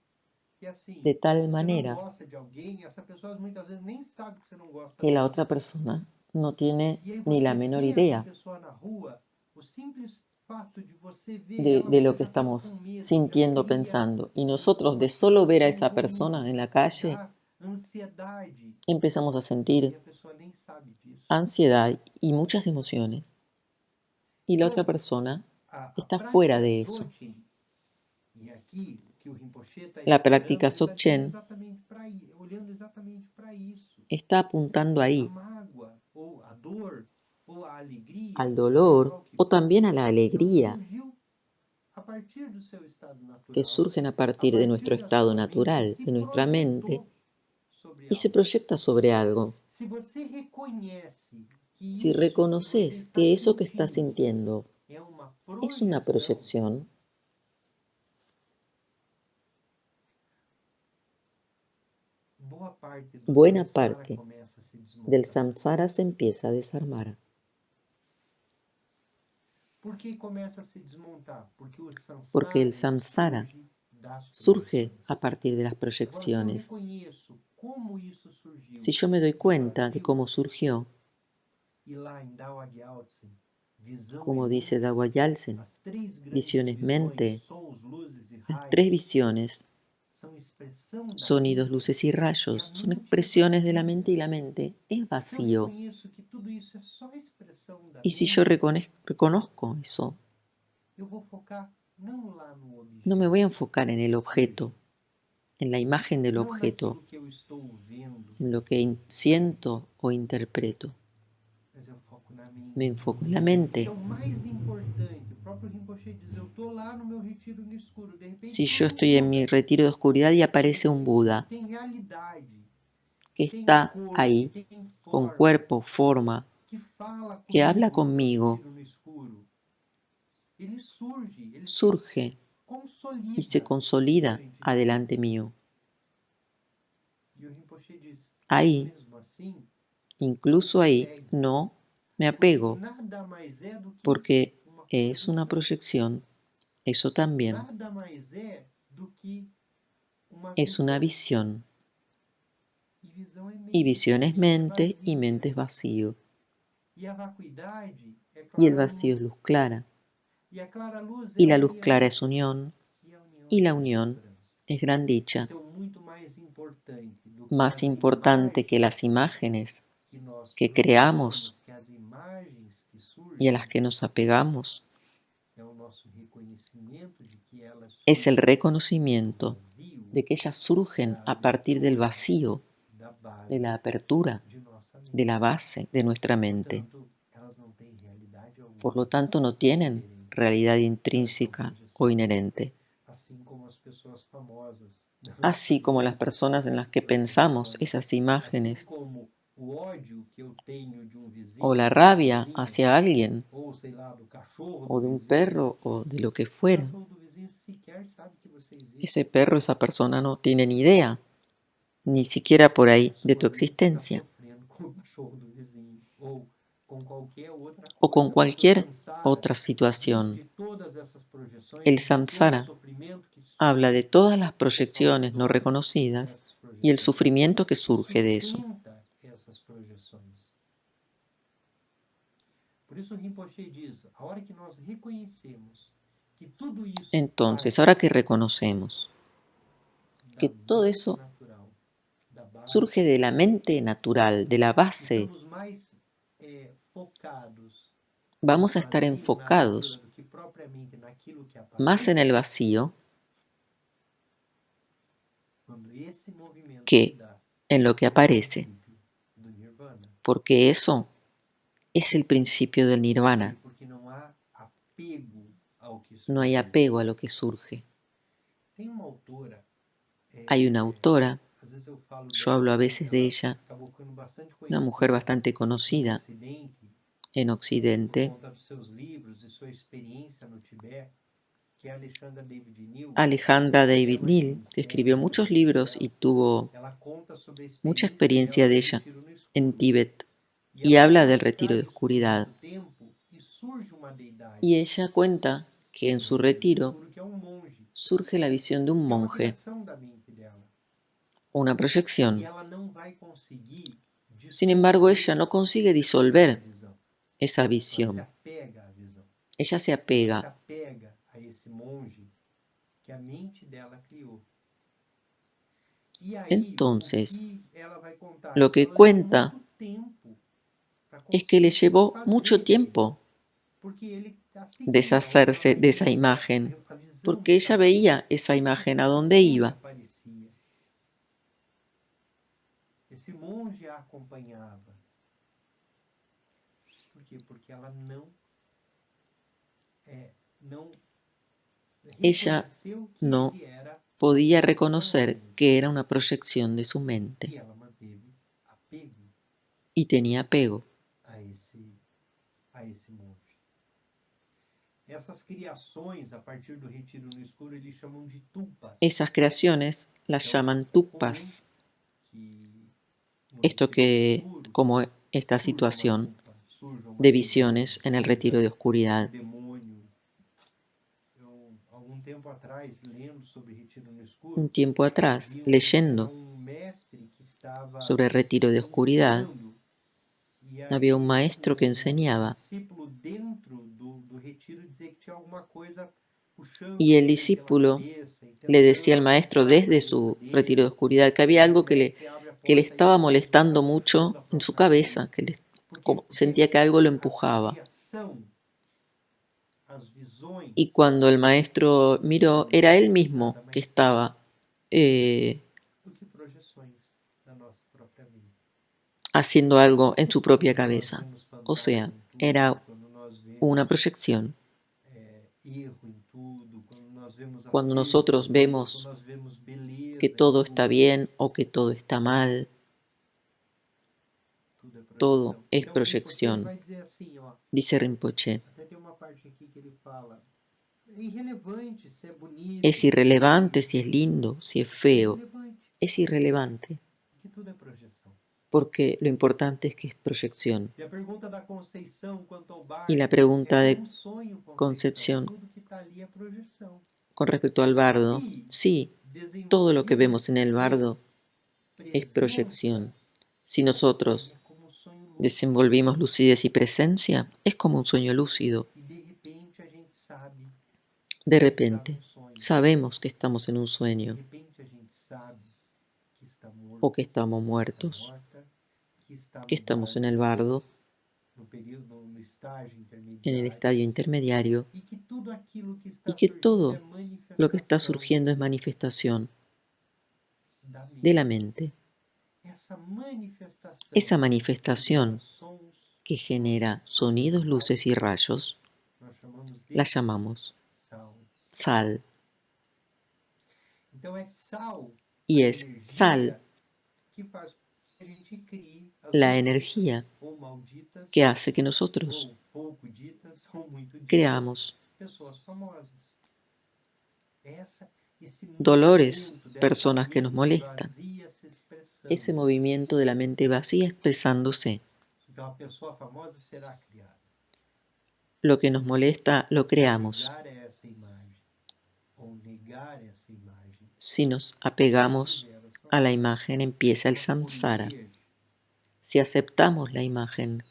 que, assim, De tal você não manera gosta de alguém, essa pessoa muitas vezes nem sabe que você não gosta que la dela. otra persona no tiene E aí ni la você menor vê essa idea pessoa na rua, o simples fato de você ver ela, de lo você que já fica estamos com medo, já sintiendo, cria pensando. Y nosotros, uma de solo ver a sensação esa ruim, persona en la calle, já ansiedade, empezamos a e sentir a pessoa nem sabe disso. ansiedad y muchas emociones. Y la otra Então, persona a está fuera prática de eso. Dzogchen, e aqui o que o Rinpoche está La explorando, práctica ele está dizendo Dzogchen exatamente para ir, olhando exatamente para isso. está apuntando A ahí, mágoa, ou a dor, ou a alegria, al seja lá dolor o que o for, también a la ela alegría surgiu a partir do seu estado que natural, surgen a a partir de partir nuestro da estado sua mente e natural, se de nuestra mente, projetou sobre y se algo. proyecta sobre algo. Se você reconhece que Si isso que você reconoces está que eso que estás sentindo sintiendo é uma es una projeção, proyección, boa parte do buena samsara parte começa a se del desmontar. samsara se empieza a desarmar. Por que começa a se desmontar? Porque o samsara, Porque el ele samsara surge das surge projeções. a partir de las Agora, se eu proyecciones. reconheço como isso surgiu Si yo me doy do cuenta de vazio, cómo surgió, e lá em Dao Gyaltsen, visão como é dice mente, Dawa Yalsen, as três grandes visiones visões, mente, sons, luzes e las tres raios, visiones, são expressão da sonidos, mente, luces y e a rayos, son mente é expresiones de la vazia. mente y la mente es Se eu vacío. reconheço que tudo isso é só expressão da Y si mente, yo reconozco eso, eu vou focar não lá no objeto, no me voy a enfocar en el que objeto, surge, en la imagen del não objeto, naquilo que eu estou vendo, en lo que siento o interpreto. mas eu foco na mente. Me enfoco en la mente. Então, mais importante, o próprio Rinpoche diz, eu estou lá no meu retiro no escuro, de repente Si yo surge estoy en mi retiro de oscuridad y aparece un Buda tem realidade, que tem está corpo, ahí, tem con forma, cuerpo, forma, que fala que habla comigo no meu conmigo, retiro no escuro, ele surge, ele se surge y se consolida consolida frente a mim. adelante mío. E o Rinpoche diz, Ahí, mesmo assim, incluso ahí, no me porque apego, nada mais é do que porque uma es una projeção, proyección, eso también nada mais é do que uma es una visão. visión. E visão é Y mente, visión es mente é mente y vazia. mente es vacío. E a vacuidade é Y el clara vacío es luz. luz clara. E a clara luz é Y a la luz união. clara es unión. E a união Y é la unión bem-aventurança. es gran dicha. Então, muito mais importante do que Más as importante que las imagens imágenes que nós que projetamos, creamos que as imagens que y a surgem, las que nos apegamos é o nosso reconhecimento de que elas es el surgem do reconocimiento vazio, de que ellas surgen da a partir del abertura, vacío, da base de la apertura, de nossa mente. de la base de nuestra mente. Portanto, elas não têm realidade alguma. Por lo tanto, no tienen realidad intrínseca o inherente. Assim como as pessoas famosas. Así como las personas en las que pensamos esas Assim imágenes, como o ódio que eu tenho de um vizinho, o la do rabia vizinho, hacia alguien, ou sei lá, do cachorro o do de un vizinho. perro, o de lo que O fuera. cachorro do vizinho sequer sabe que você Ese perro, esa persona no tiene ni idea, ni siquiera por ahí, de tu existencia. O con cualquier otra situación. El samsara habla de todas las proyecciones no reconocidas y el sufrimiento que surge de eso. Entonces, ahora que reconocemos que todo eso surge de la mente natural, de la base, vamos a estar enfocados más en el vacío que en lo que aparece, porque eso es el principio del nirvana. No hay apego a lo que surge. Hay una autora, yo hablo a veces de ella, una mujer bastante conocida en Occidente, Alejandra David Neal, que escribió muchos libros y tuvo mucha experiencia de ella en Tíbet y habla del retiro de oscuridad. Y ella cuenta que en su retiro surge la visión de un monje, una proyección. Sin embargo, ella no consigue disolver esa visión. Ella se apega. Entonces, lo que cuenta es que le llevó mucho tiempo deshacerse de esa imagen, porque ella veía esa imagen a dónde iba. Esse monge a acompanhava. Por quê? Porque ela ella no podía reconocer que era una proyección de su mente y tenía apego. Esas creaciones las llaman tupas. Esto que, como esta situación de visiones en el retiro de oscuridad. Un tiempo atrás, leyendo sobre el retiro de oscuridad, había un maestro que enseñaba y el discípulo le decía al maestro desde su retiro de oscuridad que había algo que le estaba molestando mucho en su cabeza, que sentía que algo lo empujaba. Y cuando el maestro miró, era él mismo que estaba haciendo algo en su propia cabeza. O sea, era una proyección. Cuando nosotros vemos que todo está bien o que todo está mal, todo es proyección, dice Rinpoche. Es irrelevante si es lindo, si es feo, es irrelevante, porque lo importante es que es proyección. Y la pregunta de Concepción con respecto al bardo, sí, todo lo que vemos en el bardo es proyección. Si nosotros desenvolvimos lucidez y presencia, es como un sueño lúcido. De repente, sabemos que estamos en un sueño o que estamos muertos, que estamos en el bardo, en el estadio intermediario, y que todo lo que está surgiendo es manifestación de la mente. Esa manifestación que genera sonidos, luces y rayos, la llamamos sal. Y es sal la energía que hace que nosotros creamos. dolores, personas que nos molestan. Ese movimiento de la mente vacía expresándose. Lo que nos molesta lo creamos. Si nos apegamos a la imagen, empieza el samsara. Si aceptamos la imagen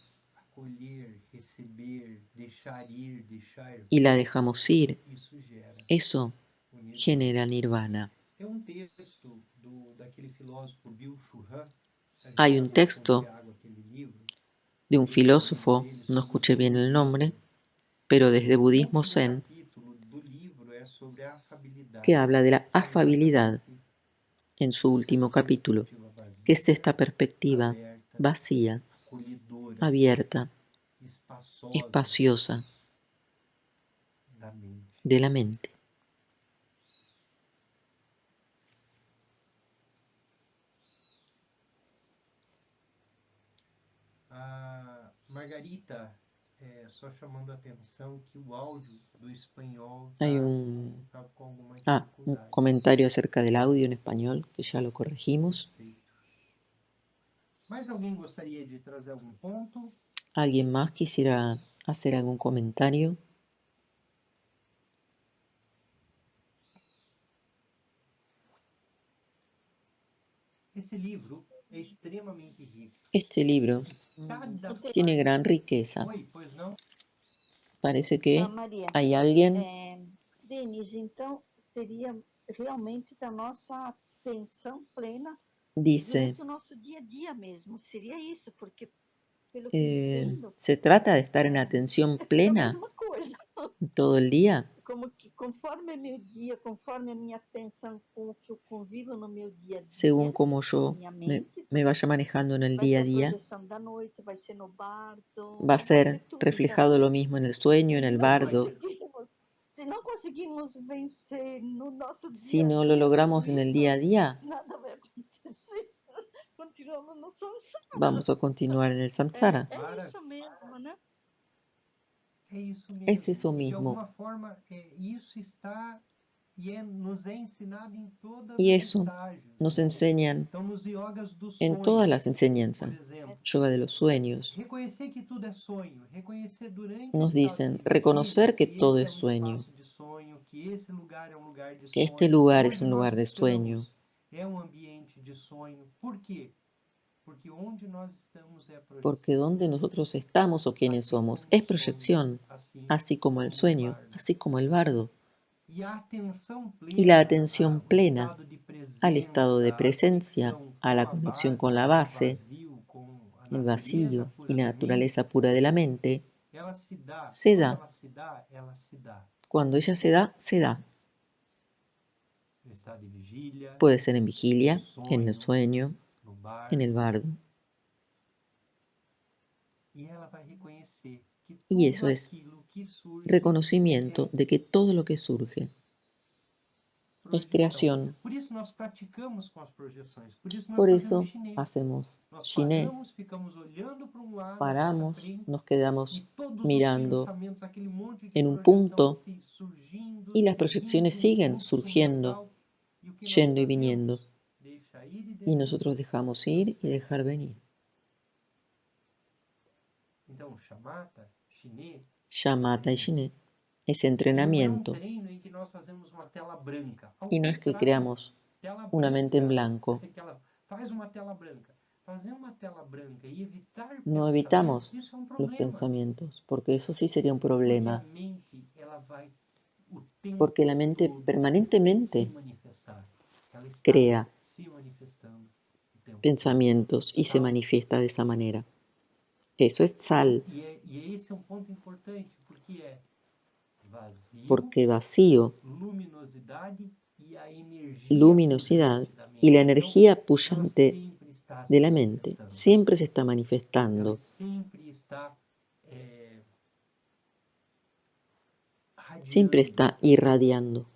y la dejamos ir, eso genera nirvana. Hay un texto de un filósofo, no escuché bien el nombre, pero desde budismo zen, que habla de la afabilidad en su último capítulo, que es esta perspectiva vacía, abierta, espaciosa de la mente. Hay un comentario acerca del audio en español, que ya lo corregimos. ¿Alguien más quisiera hacer algún comentario? Este libro tiene gran riqueza. Parece que hay alguien. Denise, então seria realmente da nossa atenção plena Dice, durante o nosso dia a dia mesmo. Seria isso, porque pelo que entendo, ¿se trata de estar en atención é a plena mesma coisa. todo el día? Como que conforme meu dia, conforme a minha atenção com o que eu convivo no meu dia a dia, Según como yo minha me mente vaya manejando en el vai día ser a a día, projeção da noite, vai ser no bardo, va a vai ser tudo. reflejado lo mismo en el sueño, en el bardo. Se não conseguimos vencer no nosso Si dia a no lo dia logramos tudo en el isso, día a día, nada vai acontecer. Continuamos no samsara. vamos a continuar en el samsara. É isso mesmo, né? Es eso mismo. Y eso nos enseñan en todas las enseñanzas. Yoga de los sueños. Nos dicen reconocer que todo es sueño, que este lugar es un lugar de sueño. Porque donde nosotros estamos o quienes somos es proyección, así como el sueño, así como el bardo. Y la atención plena al estado de presencia, a la conexión con la base, el vacío y la naturaleza pura de la mente, se da. Cuando ella se da, se da. Puede ser en vigilia, en el sueño, en el bardo. Y eso es reconocimiento de que todo lo que surge es creación. Por eso hacemos shiné, paramos, nos quedamos mirando en un punto y las proyecciones siguen surgiendo, yendo y viniendo. Y nosotros dejamos ir y dejar venir. Shamatha y shiné es entrenamiento. Y no es que creamos una mente en blanco. No evitamos los pensamientos, porque eso sí sería un problema. Porque la mente permanentemente crea pensamientos y se manifiesta de esa manera. Eso es sal. Porque vacío, luminosidad y la energía pujante de la mente siempre se está manifestando. Siempre está irradiando.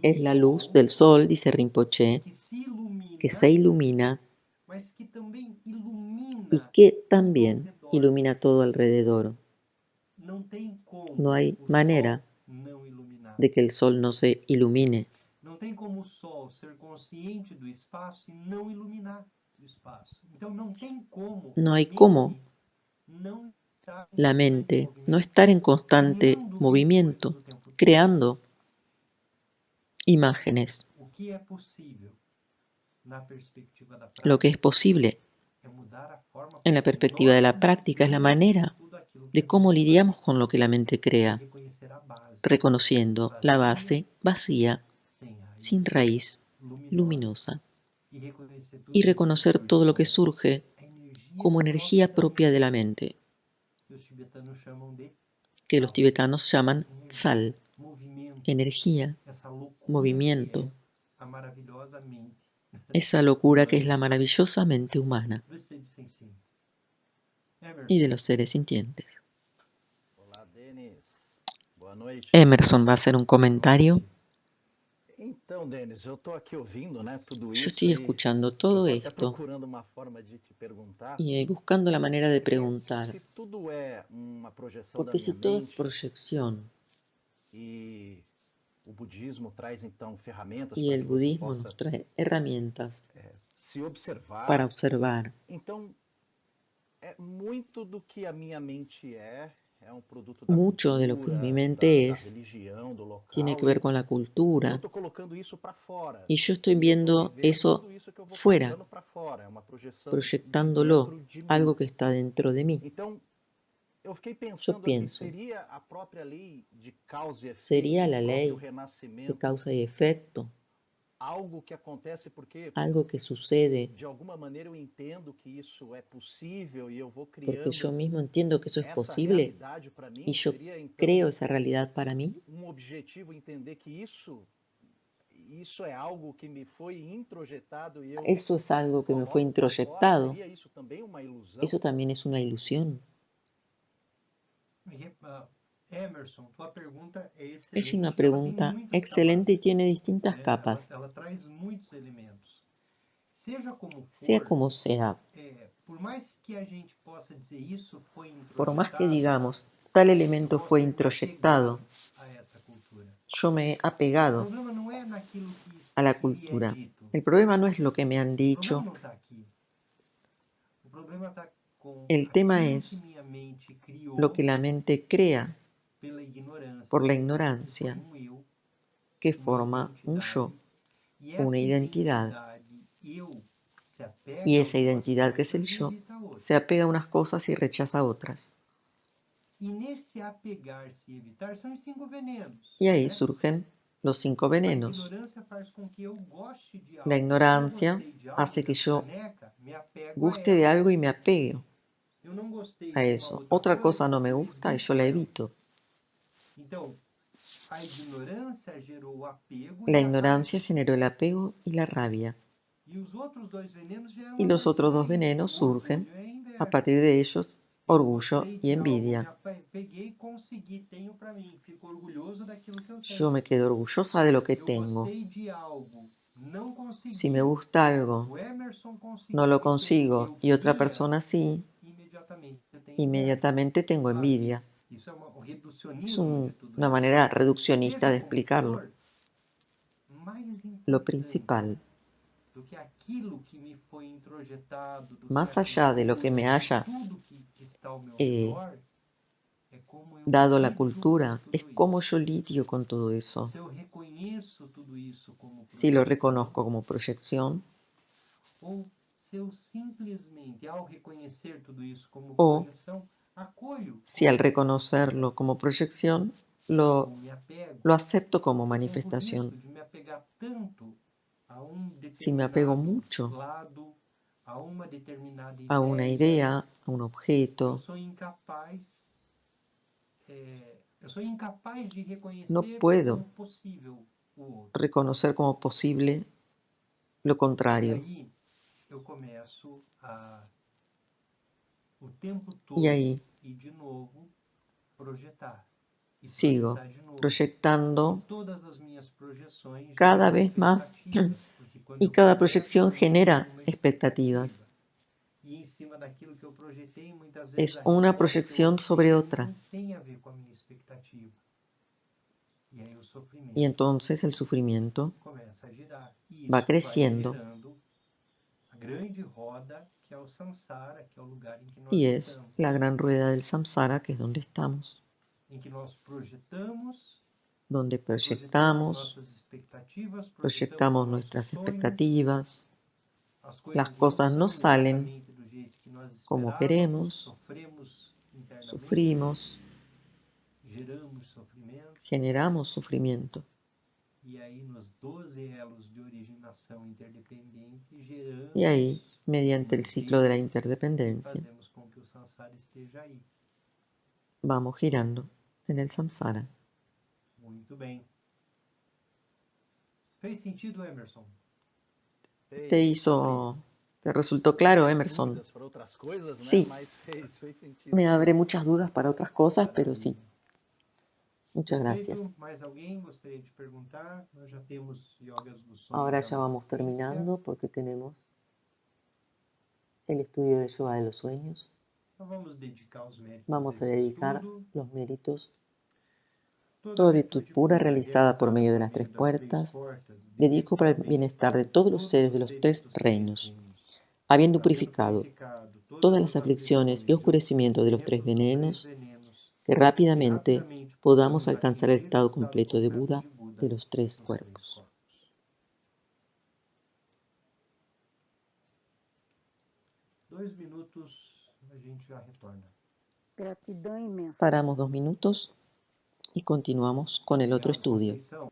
Es la luz del sol, dice Rinpoche, que se ilumina y que también ilumina todo alrededor. Não tem como No hay o manera Sol não iluminar. de que el sol no se ilumine. Não tem como o Sol ser consciente do espaço e não iluminar o espaço. Então não tem como No a hay mente cómo não estar em la constante mente no movimento, estar en constante criando coisas movimiento, o tempo todo. creando imágenes. O que é possível na perspectiva da Lo que es prática posible é mudar a forma en la como perspectiva de nós la práctica es la lidamos manera com tudo aquilo que de a cómo mente lidiamos faz. con lo que la mente E crea, reconhecer a base reconociendo la base vacía, sem sin raiz, raíz, luminosa. luminosa, E reconhecer tudo y isso que reconocer surge todo lo que como surge a energia como energía própria propia de la mente, que os tibetanos chamam de que los sal, tibetanos llaman energia, sal, movimento, energía, essa loucura movimiento, que é a maravilhosa mente esa locura que es la humana maravillosa mente humana dos seres sencientes. y de Emerson, los seres sintientes. Olá, Denis. Boa noite. Emerson va a hacer un Boa comentario. noite. Então, Denis, eu tô aqui ouvindo, né, tudo Yo isso estoy e escuchando eu todo tô até esto procurando uma forma de te perguntar, y buscando la manera de porque preguntar, se tudo é uma projeção da porque si minha todo es mente proyección e o budismo traz então ferramentas y para el que você budismo possa nos trae herramientas se observar, para observar, então é muito do que a minha mente é um produto da mucho de lo que mi cultura, mente da es religión, do tiene que local ver e con la eu cultura estou colocando isso para fora. y yo estoy E eu estou viendo vivendo eso tudo isso que eu vou fuera, colocando para fora. É uma projeção de proyectándolo, dentro de mim. algo que está dentro de mí. Então, eu fiquei Yo pensando aqui, pienso, seria a própria lei de causa e efeito, sería o la próprio ley de renascimento, causa y efecto, algo que acontece porque, algo que sucede de alguma maneira, eu entendo que isso é possível e eu vou porque yo criando mismo entiendo que eso es essa posible realidade para y mim? yo Seria, então, creo esa realidad para mí. objetivo entender que isso é algo que me foi introjetado e eu Eso es algo que me fue coloco para fora? introyectado. Seria isso também uma ilusão? Eso también es una ilusión. Emerson, tua pergunta é Es una excelente, ela tem pregunta muitas excelente y camadas, tiene distintas né? capas. Ela traz muitos elementos. Seja como Sea for, como sea, por mais que a gente possa dizer isso foi por más que introjetado, digamos, tal eu elemento posso fue ter me introyectado, apegado a essa cultura. yo me he O apegado problema não é naquilo a la que me é cultura. dito. El problema no es lo que me han O problema dicho, não está aqui. O problema está com el tema aquilo que es minha mente criou lo que la mente crea pela ignorância, por la que ignorancia, forma eu, que uma forma un identidade, yo, e una essa identidad. eu se apega Y a esa algumas identidad que es el coisas e yo evita outras. se apega a unas cosas y rechaza otras. E nesse apegar-se e evitar são os 5 venenos. Y ahí Né? surgen los 5 A venenos. ignorância faz com que eu goste de algo. La Se eu ignorancia gostei de algo, hace que dessa yo caneca, me apego a guste de ela. algo y me apegue Eu não gostei a de uma eso. outra Otra coisa, cosa no me eu gusta y evito yo la ela. evito. Então, a ignorância gerou o apego La e a ignorancia raiva. generó el apego y la rabia. E os outros 2 venenos vieram Y a los partir otros dos daí. venenos O surgen orgulho e a a inveja. partir de ellos, Eu orgullo gostei y de algo, me envidia. apeguei, consegui, tenho para mim, fico orgulhoso daquilo que eu tenho. Yo me quedo orgullosa de lo que Eu tengo. gostei de algo, não consegui. Si me gusta algo, O Emerson conseguiu no lo e tem o que consigo eu y otra queria, persona sí, imediatamente eu tenho inveja. inmediatamente tengo Aí, envidia. isso é o Es reducionismo de tudo una isso. manera reduccionista Seja de como explicarlo. for, mais Lo importante principal, do que aquilo que me foi introjetado, do que más a allá de lo que cultura, me de haya tudo que está ao meu eh, redor, é como eu dado la lido cultura, com es tudo cómo isso. yo lidio con todo eso. Se eu reconheço tudo isso como Si lo projeção, reconozco como proyección ou se eu simplesmente, ao reconhecer tudo isso como o projeção, acolho si al como reconocerlo manifestação, como proyección ou lo, me apego, lo acepto como eu corro o risco manifestación. de me apegar tanto a um Si me apego determinado mucho lado, a uma determinada a una ideia, idea, a un eu objeto, sou incapaz, de no reconhecer puedo como possível o outro. reconocer como posible lo E contrario. aí eu começo o tempo Y todo ahí e de novo projetar e sigo projetar de novo. proyectando E todas as minhas projeções cada geram vez más expectativas, porque quando y eu cada projeto, proyección eu genera gero uma expectativas. expectativa. E em cima daquilo que eu projetei, muitas es vezes a una resposta que eu proyección sobre obtenho otra. não tem a ver com a minha expectativa. E aí o Y sofrimento entonces el sufrimiento começa a girar. E va isso vai creciendo gerando a grande roda que é o samsara, que é o lugar em que nós y es estamos. la gran rueda del samsara, que es donde estamos, Em que nós projetamos, donde projetamos proyectamos nossas expectativas, projetamos proyectamos o nosso nuestras sonho, expectativas, as las coisas não cosas no são salen exatamente do jeito que nós como esperávamos, queremos, sofremos internamente, sufrimos, geramos sofrimento, generamos sufrimiento. e aí nos 12 elos de originação interdependente geramos Y ahí, mediante el ciclo de la e interdependencia, fazemos com que o samsara esteja aí. vamos girando en el samsara. Muito bem. Fez sentido, Emerson? ¿Te resultó claro, Mais Emerson? dúvidas para outras coisas, né? Sí, Mas fez sentido. me sim. abre muchas dudas para otras cosas, pero sí. Muchas gracias. Perfeito. Mais alguém gostaria de perguntar? Nós já temos yogas do sono Ahora já ya na vamos sequência. terminando porque tenemos el estudio de yoga de los sueños. Então vamos dedicar os méritos Vamos a desse dedicar estudo. los méritos, Toda toda virtud pura realizada por medio de por las tres das puertas, portas, dedico para el bienestar de todos los seres de los tres reinos, habiendo purificado todas las aflicciones y oscurecimientos de los tres venenos, que rápidamente podamos alcanzar el estado completo de Buda de los tres cuerpos. 2 minutos, a gente já retorna. Gratidão imensa. Paramos 2 minutos y continuamos con el otro Obrigado, estudio. Conceição.